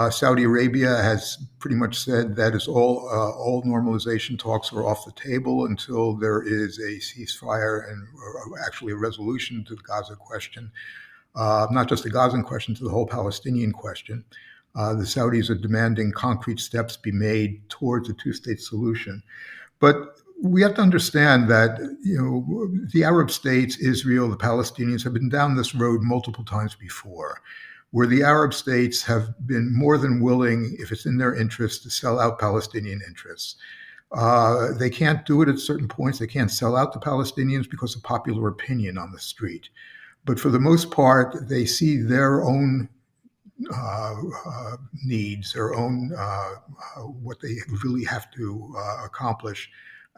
Saudi Arabia has pretty much said that is all normalization talks are off the table until there is a ceasefire and actually a resolution to the Gaza question, not just the Gazan question, to the whole Palestinian question. The Saudis are demanding concrete steps be made towards a two-state solution. But we have to understand that the Arab states, Israel, the Palestinians have been down this road multiple times before, where the Arab states have been more than willing, if it's in their interest, to sell out Palestinian interests. They can't do it at certain points. They can't sell out the Palestinians because of popular opinion on the street. But for the most part, they see their own uh, needs, their own what they really have to accomplish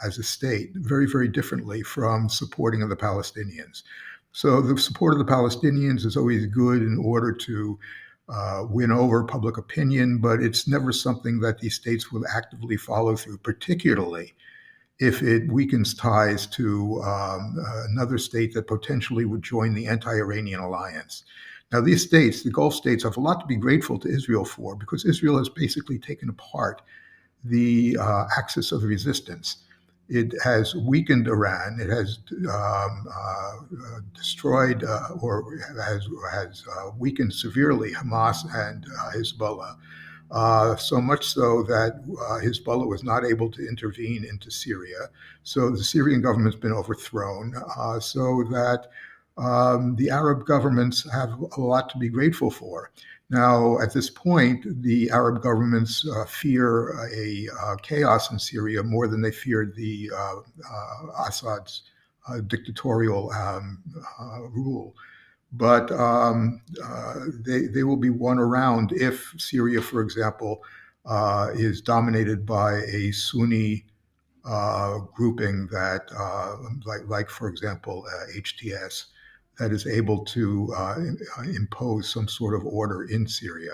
as a state, very, very differently from supporting of the Palestinians. So the support of the Palestinians is always good in order to win over public opinion, but it's never something that these states will actively follow through, particularly if it weakens ties to another state that potentially would join the anti Iranian alliance. Now, these states, the Gulf states, have a lot to be grateful to Israel for because Israel has basically taken apart the axis of resistance. It has weakened Iran. It has destroyed or has weakened severely Hamas and Hezbollah. So much so that Hezbollah was not able to intervene into Syria. So the Syrian government's been overthrown, so that the Arab governments have a lot to be grateful for. Now, at this point, the Arab governments fear a chaos in Syria more than they feared the Assad's dictatorial rule. But they will be won around if Syria, for example, is dominated by a Sunni grouping that, like for example, HTS, that is able to impose some sort of order in Syria.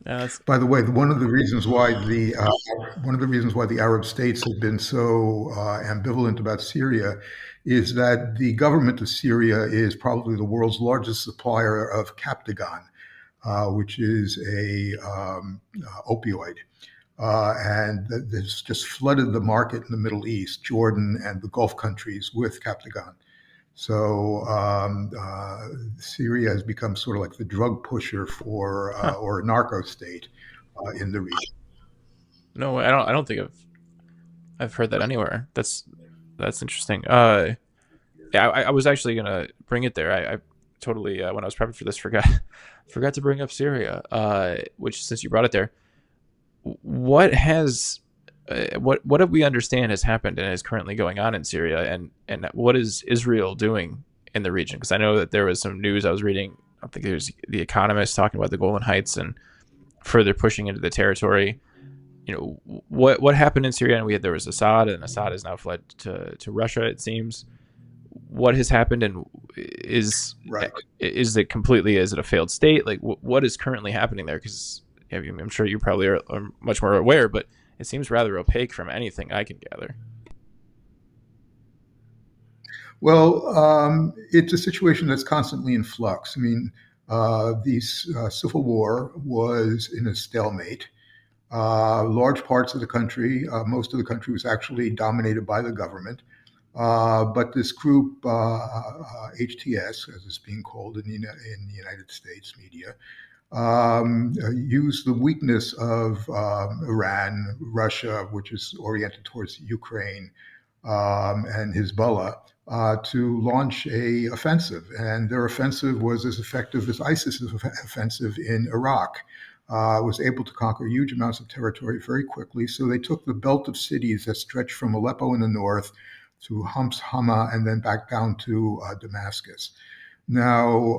That's By the way, one of the reasons why the Arab states have been so ambivalent about Syria is that the government of Syria is probably the world's largest supplier of Captagon, which is a opioid. And this just flooded the market in the Middle East, Jordan, and the Gulf countries with Captagon. So Syria has become sort of like the drug pusher for huh. or a narco state in the region. No, I don't think I've heard that anywhere. That's interesting. Yeah, I was actually gonna bring it there. I totally when I was prepping for this forgot to bring up Syria. Which since you brought it there, what has what do we understand has happened and is currently going on in Syria, and what is Israel doing in the region? Because I know that there was some news I was reading. I think it was The Economist talking about the Golan Heights and further pushing into the territory. You know what happened in Syria, and there was Assad, and Assad has now fled to Russia. It seems. What has happened, and is Right. is it completely, is it a failed state? Like what is currently happening there? Because I'm sure you probably are much more aware, but it seems rather opaque from anything I can gather. Well, it's a situation that's constantly in flux. I mean, the civil war was in a stalemate. Large parts of the country, most of the country was actually dominated by the government. But this group, HTS, as it's being called in the United States media, use the weakness of Iran, Russia, which is oriented towards Ukraine, and Hezbollah, to launch a offensive. And their offensive was as effective as ISIS's offensive in Iraq. Was able to conquer huge amounts of territory very quickly. So they took the belt of cities that stretched from Aleppo in the north to Homs, Hama, and then back down to Damascus. Now,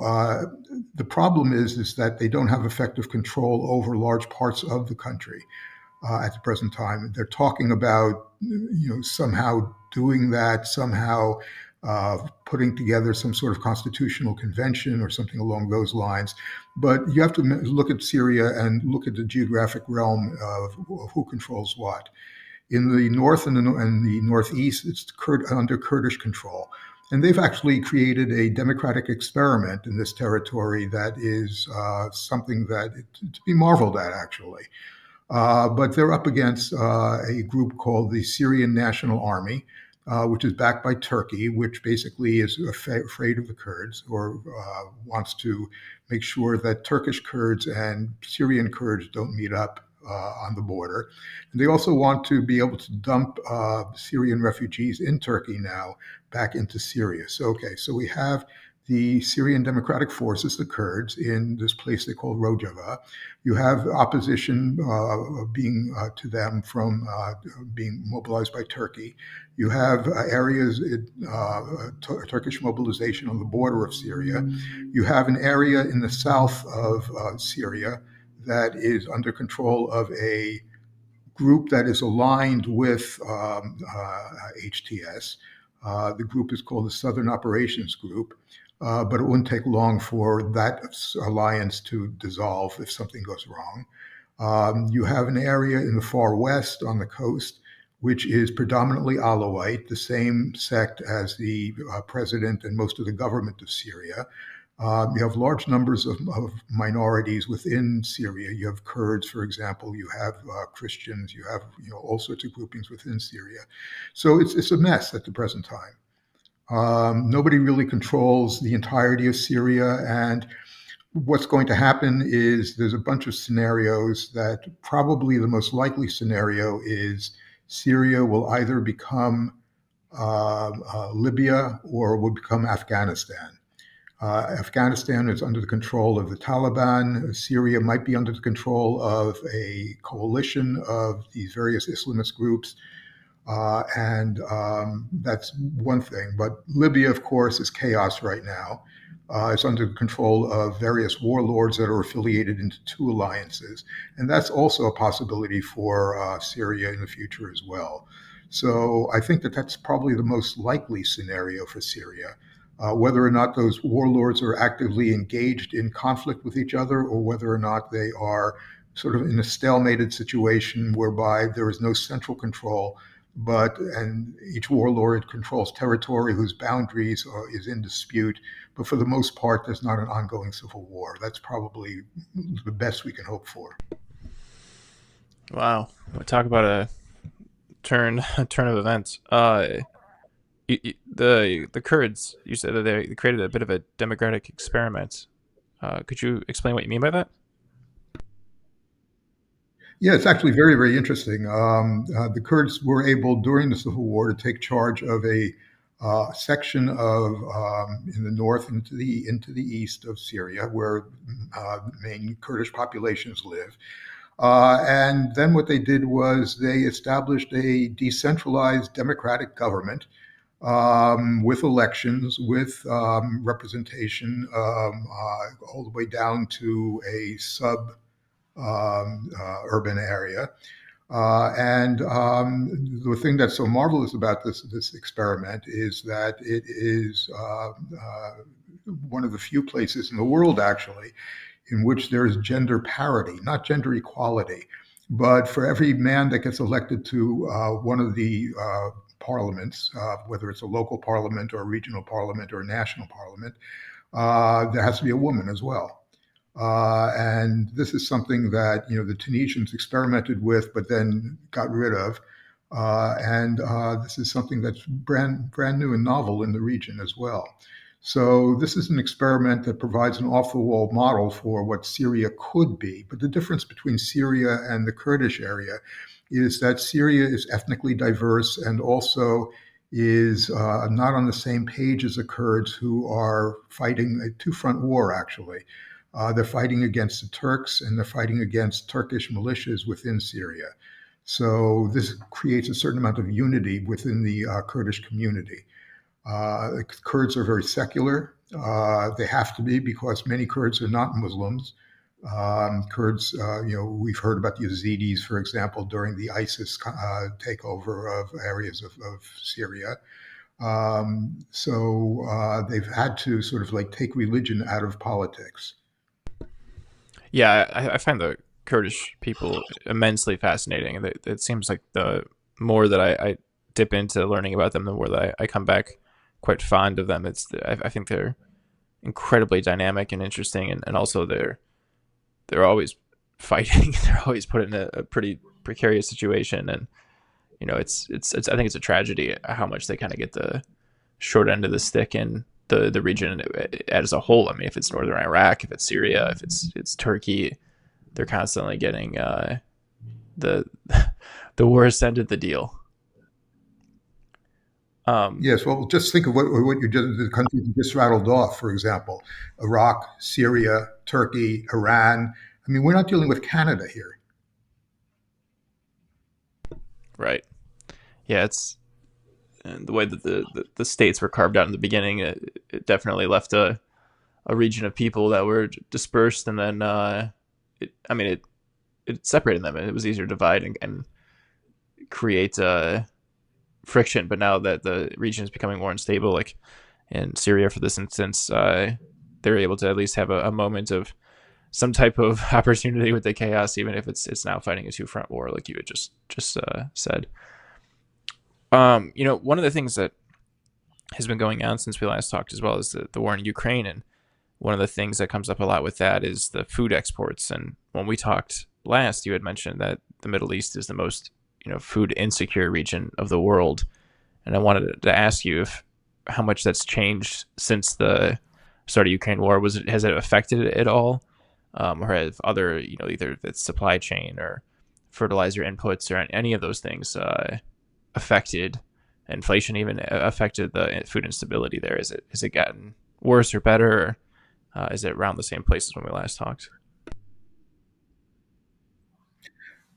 the problem is that they don't have effective control over large parts of the country at the present time. They're talking about, somehow doing that, somehow putting together some sort of constitutional convention or something along those lines. But you have to look at Syria and look at the geographic realm of who controls what. In the north and the northeast, it's under Kurdish control. And they've actually created a democratic experiment in this territory that is something that to be marveled at, actually. But they're up against a group called the Syrian National Army, which is backed by Turkey, which basically is afraid of the Kurds or wants to make sure that Turkish Kurds and Syrian Kurds don't meet up on the border. And they also want to be able to dump Syrian refugees in Turkey now back into Syria. So we have the Syrian Democratic Forces, the Kurds, in this place they call Rojava. You have opposition being to them from being mobilized by Turkey. You have areas, Turkish mobilization on the border of Syria. You have an area in the south of Syria that is under control of a group that is aligned with HTS. The group is called the Southern Operations Group, but it wouldn't take long for that alliance to dissolve if something goes wrong. You have an area in the far west on the coast, which is predominantly Alawite, the same sect as the president and most of the government of Syria. You have large numbers of minorities within Syria. You have Kurds, for example. You have Christians. You have all sorts of groupings within Syria. So it's a mess at the present time. Nobody really controls the entirety of Syria, and what's going to happen is there's a bunch of scenarios that probably the most likely scenario is Syria will either become Libya or will become Afghanistan. Afghanistan is under the control of the Taliban. Syria might be under the control of a coalition of these various Islamist groups. And that's one thing. But Libya, of course, is chaos right now. is under the control of various warlords that are affiliated into two alliances. And that's also a possibility for Syria in the future as well. So I think that that's probably the most likely scenario for Syria. Whether or not those warlords are actively engaged in conflict with each other, or whether or not they are sort of in a stalemated situation whereby there is no central control, and each warlord controls territory whose boundaries is in dispute. But for the most part, there's not an ongoing civil war. That's probably the best we can hope for. Wow, we talk about a a turn of events. The Kurds, you said that they created a bit of a democratic experiment. Could you explain what you mean by that? Yeah, it's actually very, very interesting. The Kurds were able during the civil war to take charge of a section of in the north into the east of Syria, where the main Kurdish populations live. And then what they did was they established a decentralized democratic government with elections, with representation all the way down to a sub urban area. And The thing that's so marvelous about this experiment is that it is one of the few places in the world, actually, in which there's gender parity, not gender equality. But for every man that gets elected to one of the parliaments, whether it's a local parliament or a regional parliament or a national parliament, there has to be a woman as well. And this is something that the Tunisians experimented with, but then got rid of. This is something that's brand new and novel in the region as well. So this is an experiment that provides an off-the-wall model for what Syria could be. But the difference between Syria and the Kurdish area is that Syria is ethnically diverse and also is not on the same page as the Kurds, who are fighting a two-front war, actually. They're fighting against the Turks and they're fighting against Turkish militias within Syria. So this creates a certain amount of unity within the Kurdish community. The Kurds are very secular. They have to be because many Kurds are not Muslims. Kurds, we've heard about the Yazidis, for example, during the ISIS takeover of areas of Syria. They've had to sort of like take religion out of politics. Yeah, I find the Kurdish people immensely fascinating. It seems like the more that I dip into learning about them, the more that I come back quite fond of them. I think they're incredibly dynamic and interesting, and also they're always fighting. They're always put in a pretty precarious situation, and it's I think it's a tragedy how much they kind of get the short end of the stick in the region as a whole. I mean, if it's northern Iraq, if it's Syria, if it's Turkey, they're constantly getting the the worst end of the deal. Um, Yes, well, just think of what you just the countries you just rattled off. For example, Iraq, Syria, Turkey, Iran. I mean, we're not dealing with Canada here. right. Yeah, it's and the way that the states were carved out in the beginning. It definitely left a region of people that were dispersed, and then I mean, it separated them, and it was easier to divide and create friction. But now that the region is becoming more unstable, like in Syria, for this instance, they're able to at least have a moment of some type of opportunity with the chaos, even if it's now fighting a two front war, like you had just said. One of the things that has been going on since we last talked as well is the war in Ukraine, and one of the things that comes up a lot with that is the food exports. And when we talked last, you had mentioned that the Middle East is the most food insecure region of the world, and I wanted to ask you if how much that's changed since the start of Ukraine war. Has it affected it at all, or have other either the supply chain or fertilizer inputs or any of those things affected inflation, even affected the food instability there? Has it gotten worse or better? Or, is it around the same place as when we last talked?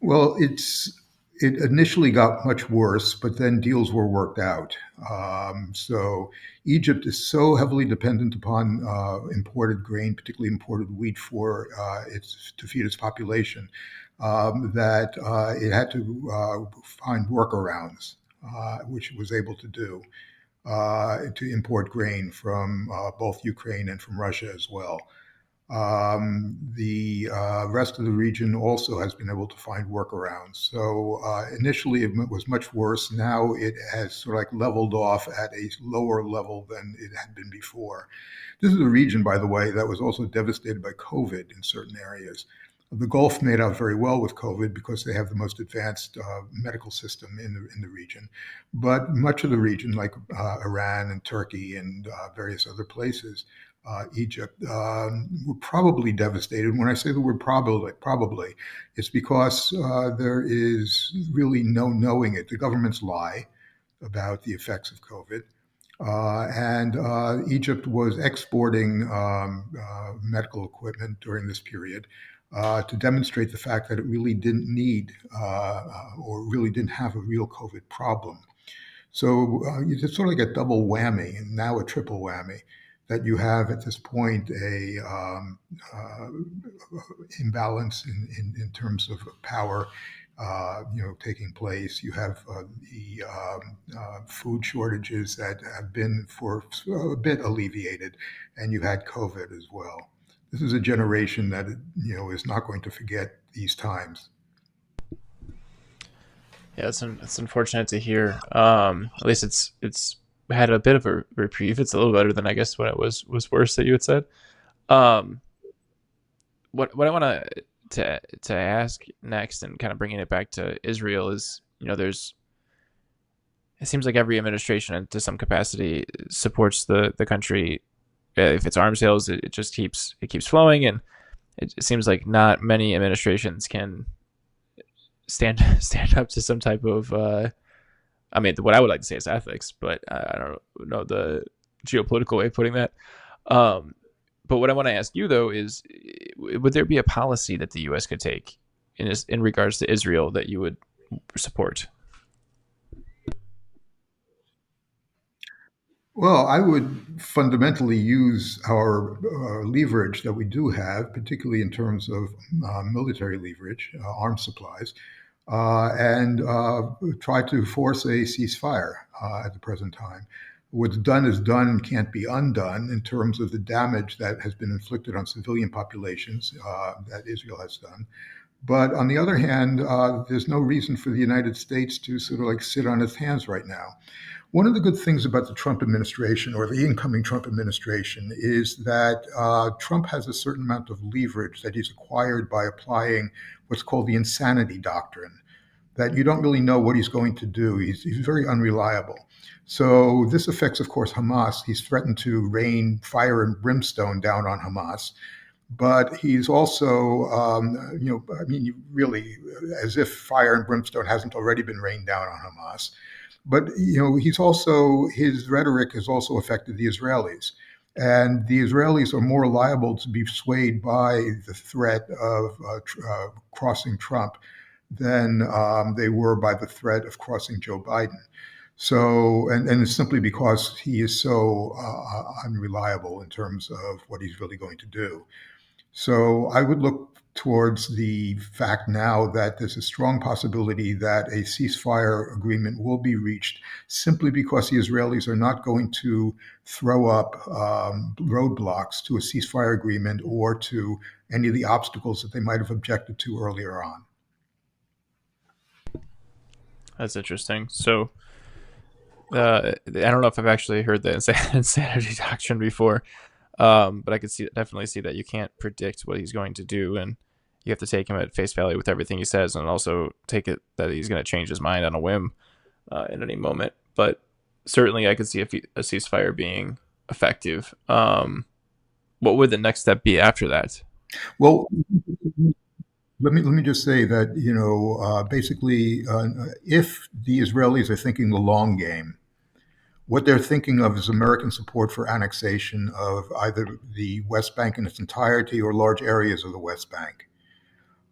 Well, it's It initially got much worse, but then deals were worked out. So Egypt is so heavily dependent upon imported grain, particularly imported wheat, for its to feed its population, that it had to find workarounds, which it was able to do to import grain from both Ukraine and from Russia as well. The rest of the region also has been able to find workarounds. So initially it was much worse. Now it has sort of like leveled off at a lower level than it had been before. This is a region, by the way, that was also devastated by COVID in certain areas. The Gulf made out very well with COVID because they have the most advanced medical system in the region. But much of the region, like Iran and Turkey and various other places, Egypt, were probably devastated. When I say the word probably, it's because there is really no knowing it. The governments lie about the effects of COVID. And Egypt was exporting medical equipment during this period to demonstrate the fact that it really didn't need or really didn't have a real COVID problem. So you just sort of like a double whammy, and now a triple whammy, that you have at this point a imbalance in terms of power, taking place. You have the food shortages that have been for a bit alleviated, and you had COVID as well. This is a generation that is not going to forget these times. Yeah, it's unfortunate to hear. At least it's had a bit of a reprieve. It's a little better than I guess when it was worse that you had said. Um, what I want to ask next, and kind of bringing it back to Israel, is there's it seems like every administration to some capacity supports the country. If it's arms sales, it just keeps flowing, and it seems like not many administrations can stand up to some type of I mean, what I would like to say is ethics, but I don't know the geopolitical way of putting that. Um, but what I want to ask you though is, would there be a policy that the U.S. could take in regards to Israel that you would support? Well, I would fundamentally use our leverage that we do have, particularly in terms of military leverage, arms supplies, and try to force a ceasefire at the present time. What's done is done and can't be undone in terms of the damage that has been inflicted on civilian populations that Israel has done. But on the other hand, there's no reason for the United States to sort of like sit on its hands right now. One of the good things about the Trump administration or the incoming Trump administration is that Trump has a certain amount of leverage that he's acquired by applying what's called the insanity doctrine, that you don't really know what he's going to do. He's very unreliable. So this affects, of course, Hamas. He's threatened to rain fire and brimstone down on Hamas, but he's also, I mean, really, as if fire and brimstone hasn't already been rained down on Hamas. But he's also his rhetoric has also affected the Israelis, and the Israelis are more liable to be swayed by the threat of crossing Trump than they were by the threat of crossing Joe Biden. So, and it's simply because he is so unreliable in terms of what he's really going to do. So I would look towards the fact now that there's a strong possibility that a ceasefire agreement will be reached simply because the Israelis are not going to throw up roadblocks to a ceasefire agreement or to any of the obstacles that they might have objected to earlier on. That's interesting. So I don't know if I've actually heard the insanity doctrine before, but I could definitely see that you can't predict what he's going to do, and you have to take him at face value with everything he says, and also take it that he's going to change his mind on a whim at any moment. But certainly, I could see a ceasefire being effective. What would the next step be after that? Well, let me just say that basically, if the Israelis are thinking the long game, what they're thinking of is American support for annexation of either the West Bank in its entirety or large areas of the West Bank.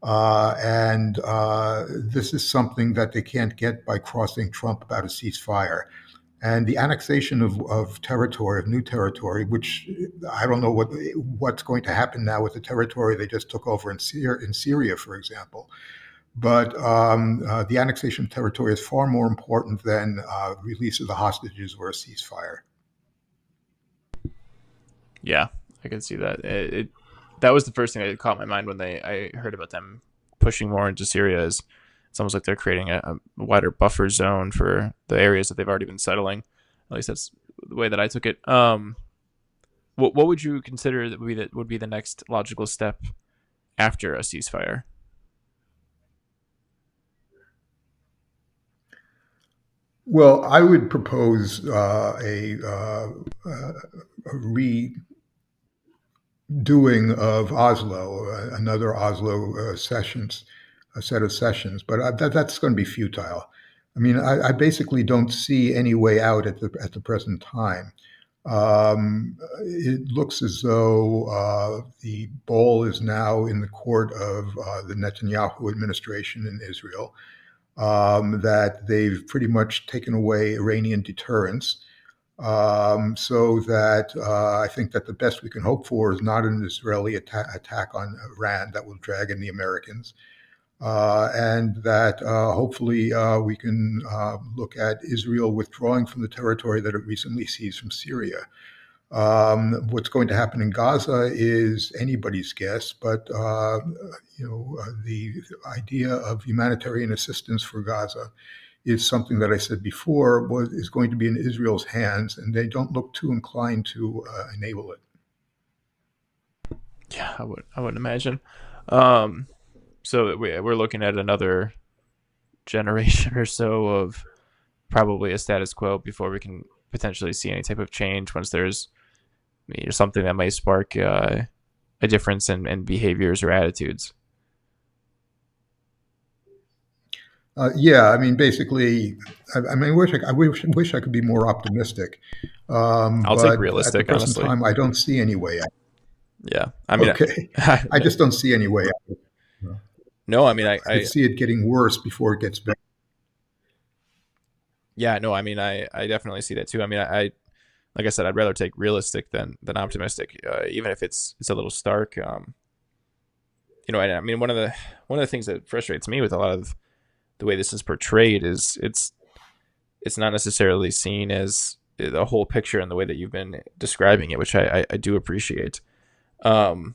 And this is something that they can't get by crossing Trump about a ceasefire. And the annexation of territory, of new territory, which I don't know what's going to happen now with the territory they just took over in Syria, for example. But the annexation of territory is far more important than release of the hostages or a ceasefire. Yeah, I can see that. That was the first thing that caught my mind when I heard about them pushing more into Syria. Is it's almost like they're creating a wider buffer zone for the areas that they've already been settling. At least that's the way that I took it. What would you consider that would be the next logical step after a ceasefire? Well, I would propose a redoing of Oslo, another Oslo sessions, a set of sessions, but that's going to be futile. I mean, I basically don't see any way out at the present time. It looks as though the ball is now in the court of the Netanyahu administration in Israel, that they've pretty much taken away Iranian deterrence. So that I think that the best we can hope for is not an Israeli attack on Iran that will drag in the Americans, and that hopefully we can look at Israel withdrawing from the territory that it recently seized from Syria. What's going to happen in Gaza is anybody's guess, but the idea of humanitarian assistance for Gaza is something that I said before is going to be in Israel's hands, and they don't look too inclined to enable it. Yeah, I would imagine. Um, so we're looking at another generation or so of probably a status quo before we can potentially see any type of change once there's something that might spark a difference in behaviors or attitudes. Yeah, I mean, basically, I mean, wish I could be more optimistic, I'll take but at the realistic, present honestly. time, I don't see any way out. Yeah, I mean, Okay, I just don't see any way out. no, I mean, I could see it getting worse before it gets better. yeah, no, I mean, I definitely see that too. I mean, like I said, I'd rather take realistic than optimistic, even if it's a little stark. And I mean, one of the things that frustrates me with a lot of the way this is portrayed is it's not necessarily seen as the whole picture in the way that you've been describing it, which I do appreciate. Um,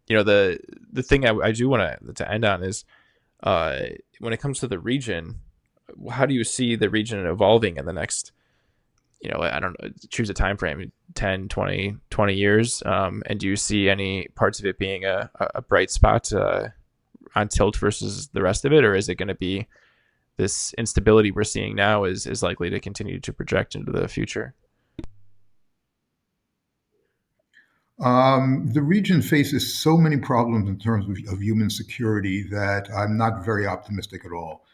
the thing I do want to end on is uh, when it comes to the region, how do you see the region evolving in the next, I don't know, choose a time frame, 10, 20 years? And do you see any parts of it being a bright spot on tilt versus the rest of it? Or is it going to be this instability we're seeing now is likely to continue to project into the future? The region faces so many problems in terms of human security that I'm not very optimistic at all.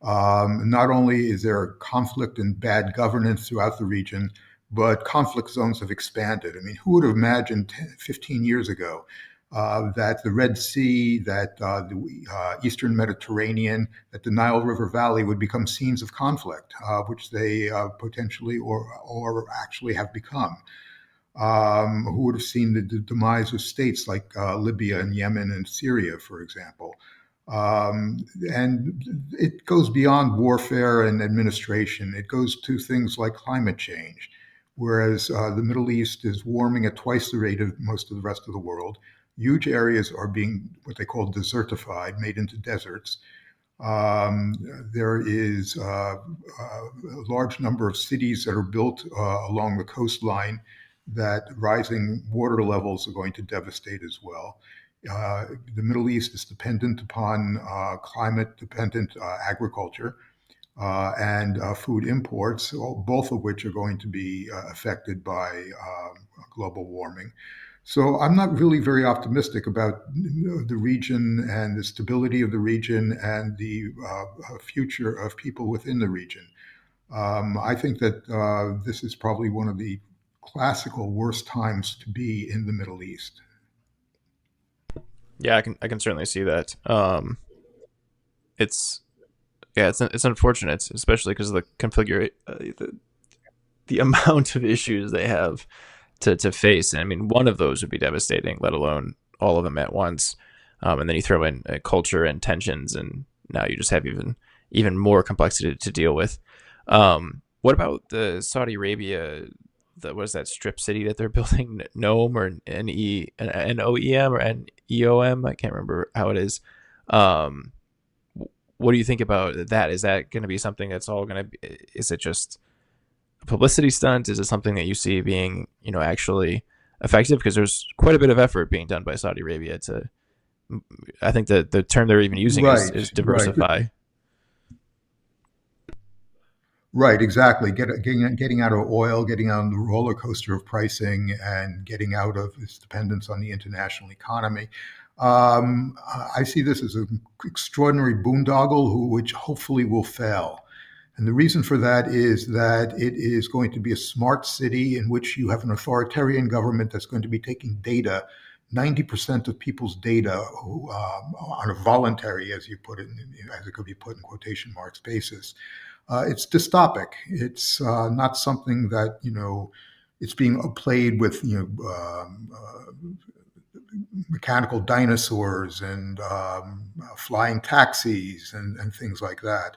Not only is there conflict and bad governance throughout the region, but conflict zones have expanded. I mean, who would have imagined 10, 15 years ago that the Red Sea, that the Eastern Mediterranean, that the Nile River Valley would become scenes of conflict, which they potentially or actually have become. Who would have seen the demise of states like Libya and Yemen and Syria, for example? And it goes beyond warfare and administration. It goes to things like climate change. Whereas the Middle East is warming at twice the rate of most of the rest of the world, huge areas are being what they call desertified, made into deserts. Um, there is a large number of cities that are built along the coastline that rising water levels are going to devastate as well. The Middle East is dependent upon climate dependent agriculture and food imports, both of which are going to be affected by global warming. So I'm not really very optimistic about the region and the stability of the region and the future of people within the region. I think that this is probably one of the classical worst times to be in the Middle East. Yeah, I can certainly see that. It's yeah, it's unfortunate, especially because of the the amount of issues they have to face. And I mean, one of those would be devastating, let alone all of them at once. And then you throw in culture and tensions, and now you just have even more complexity to deal with. What about the Saudi Arabia? The, what is that strip city that they're building? Nome or Noem or Neom? I can't remember how it is. Um, what do you think about that? Is that going to be something that's all going to be? Is it just a publicity stunt? Is it something that you see being, actually effective? Because there's quite a bit of effort being done by Saudi Arabia to. I think the term they're even using is Right, is right. diversify. Right, exactly. Getting out of oil, getting out of the roller coaster of pricing, and getting out of its dependence on the international economy. I see this as an extraordinary boondoggle, which hopefully will fail. And the reason for that is that it is going to be a smart city in which you have an authoritarian government that's going to be taking data, 90% of people's data, on a voluntary, as you put it, as it could be put in quotation marks basis. It's dystopic. It's not something that it's being played with mechanical dinosaurs and flying taxis and things like that.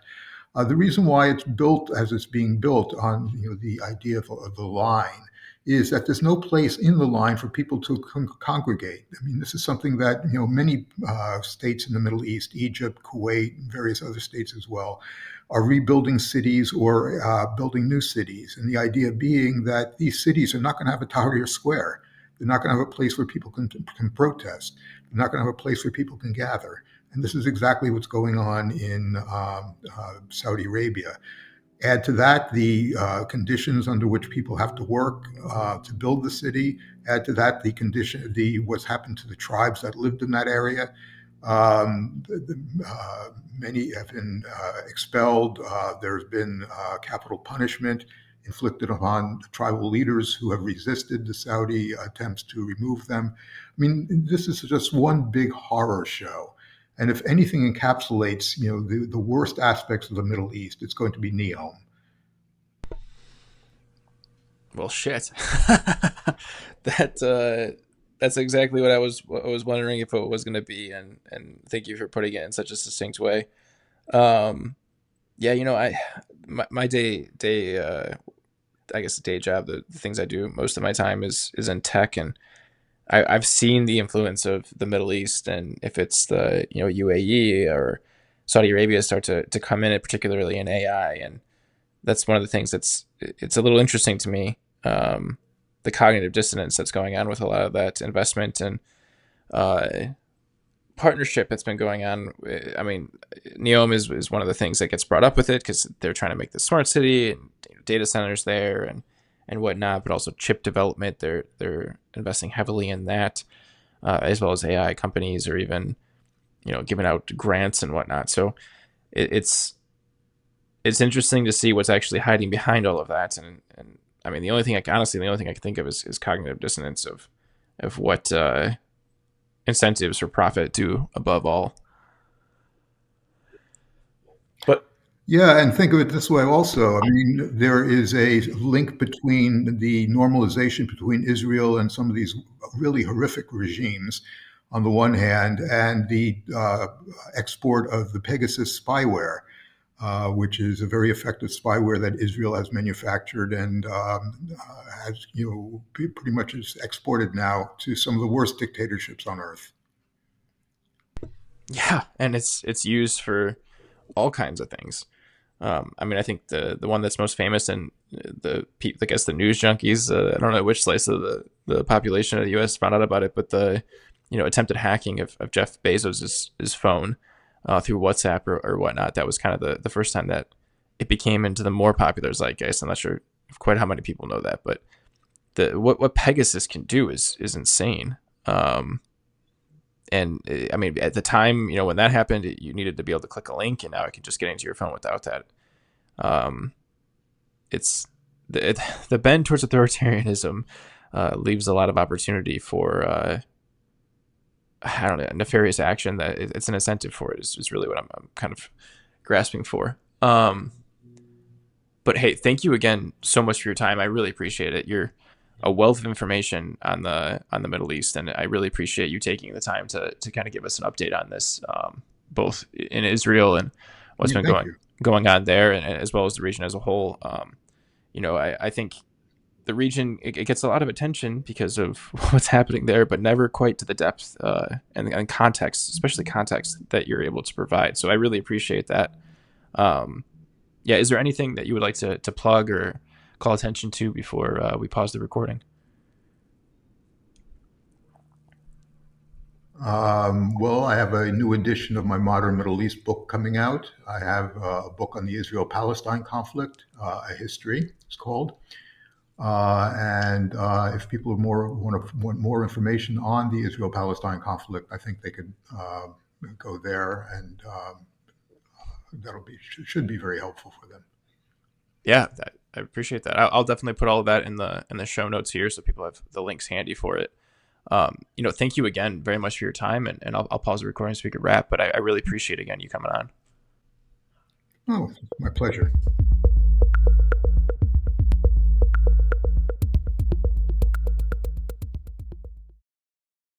The reason why it's built as it's being built on the idea of the line is that there's no place in the line for people to congregate. I mean, this is something that many states in the Middle East, Egypt, Kuwait, and various other states as well, are rebuilding cities or building new cities. And the idea being that these cities are not going to have a Tahrir Square. They're not going to have a place where people can protest. They're not going to have a place where people can gather. And this is exactly what's going on in Saudi Arabia. Add to that the conditions under which people have to work to build the city. Add to that the what's happened to the tribes that lived in that area. Many have been expelled. There's been capital punishment inflicted upon tribal leaders who have resisted the Saudi attempts to remove them. I mean, this is just one big horror show. And if anything encapsulates, the worst aspects of the Middle East, it's going to be Neom. Well, shit. that that's exactly what I was wondering if it was going to be, and thank you for putting it in such a succinct way. Um, yeah, my day I guess the day job, the things I do most of my time is in tech, and I've seen the influence of the Middle East, and if it's the UAE or Saudi Arabia start to come in, particularly in AI, and that's one of the things it's a little interesting to me. The cognitive dissonance that's going on with a lot of that investment and uh, partnership that's been going on. I mean, Neom is one of the things that gets brought up with it because they're trying to make the smart city and data centers there and whatnot, but also chip development. They're investing heavily in that, as well as AI companies or even giving out grants and whatnot. So it's interesting to see what's actually hiding behind all of that. And I mean, the only thing I can think of is cognitive dissonance of what incentives for profit do above all. But Yeah, and think of it this way also. I mean, there is a link between the normalization between Israel and some of these really horrific regimes on the one hand, and the export of the Pegasus spyware, which is a very effective spyware that Israel has manufactured and has, pretty much is exported now to some of the worst dictatorships on earth. yeah, and it's used for all kinds of things. I mean, I think the one that's most famous and I guess the news junkies. I don't know which slice of the population of the U.S. found out about it, but the attempted hacking of Jeff Bezos' phone through WhatsApp or whatnot. That was kind of the first time that it became into the more popular zeitgeist. I'm not sure quite how many people know that, but the what Pegasus can do is insane. And I mean, at the time, when that happened, you needed to be able to click a link, and now it can just get into your phone without that. Um, it's the bend towards authoritarianism leaves a lot of opportunity for I don't know, nefarious action, that it's an incentive for it is really what I'm kind of grasping for. But hey, thank you again so much for your time. I really appreciate it. You're a wealth of information on the Middle East, and I really appreciate you taking the time to kind of give us an update on this, both in Israel and what's Yeah, been thank you. going on there, and as well as the region as a whole. I think the region, it gets a lot of attention because of what's happening there, but never quite to the depth and context, especially context that you're able to provide. So I really appreciate that. Um, yeah, is there anything that you would like to plug or call attention to before we pause the recording? Well, I have a new edition of my Modern Middle East book coming out. I have a book on the Israel-Palestine conflict, a history, it's called. And if people want more information on the Israel-Palestine conflict, I think they could go there, and should be very helpful for them. Yeah, I appreciate that. I'll definitely put all of that in the show notes here so people have the links handy for it. Thank you again very much for your time, and I'll pause the recording so we could wrap. But I really appreciate again you coming on. Oh, my pleasure.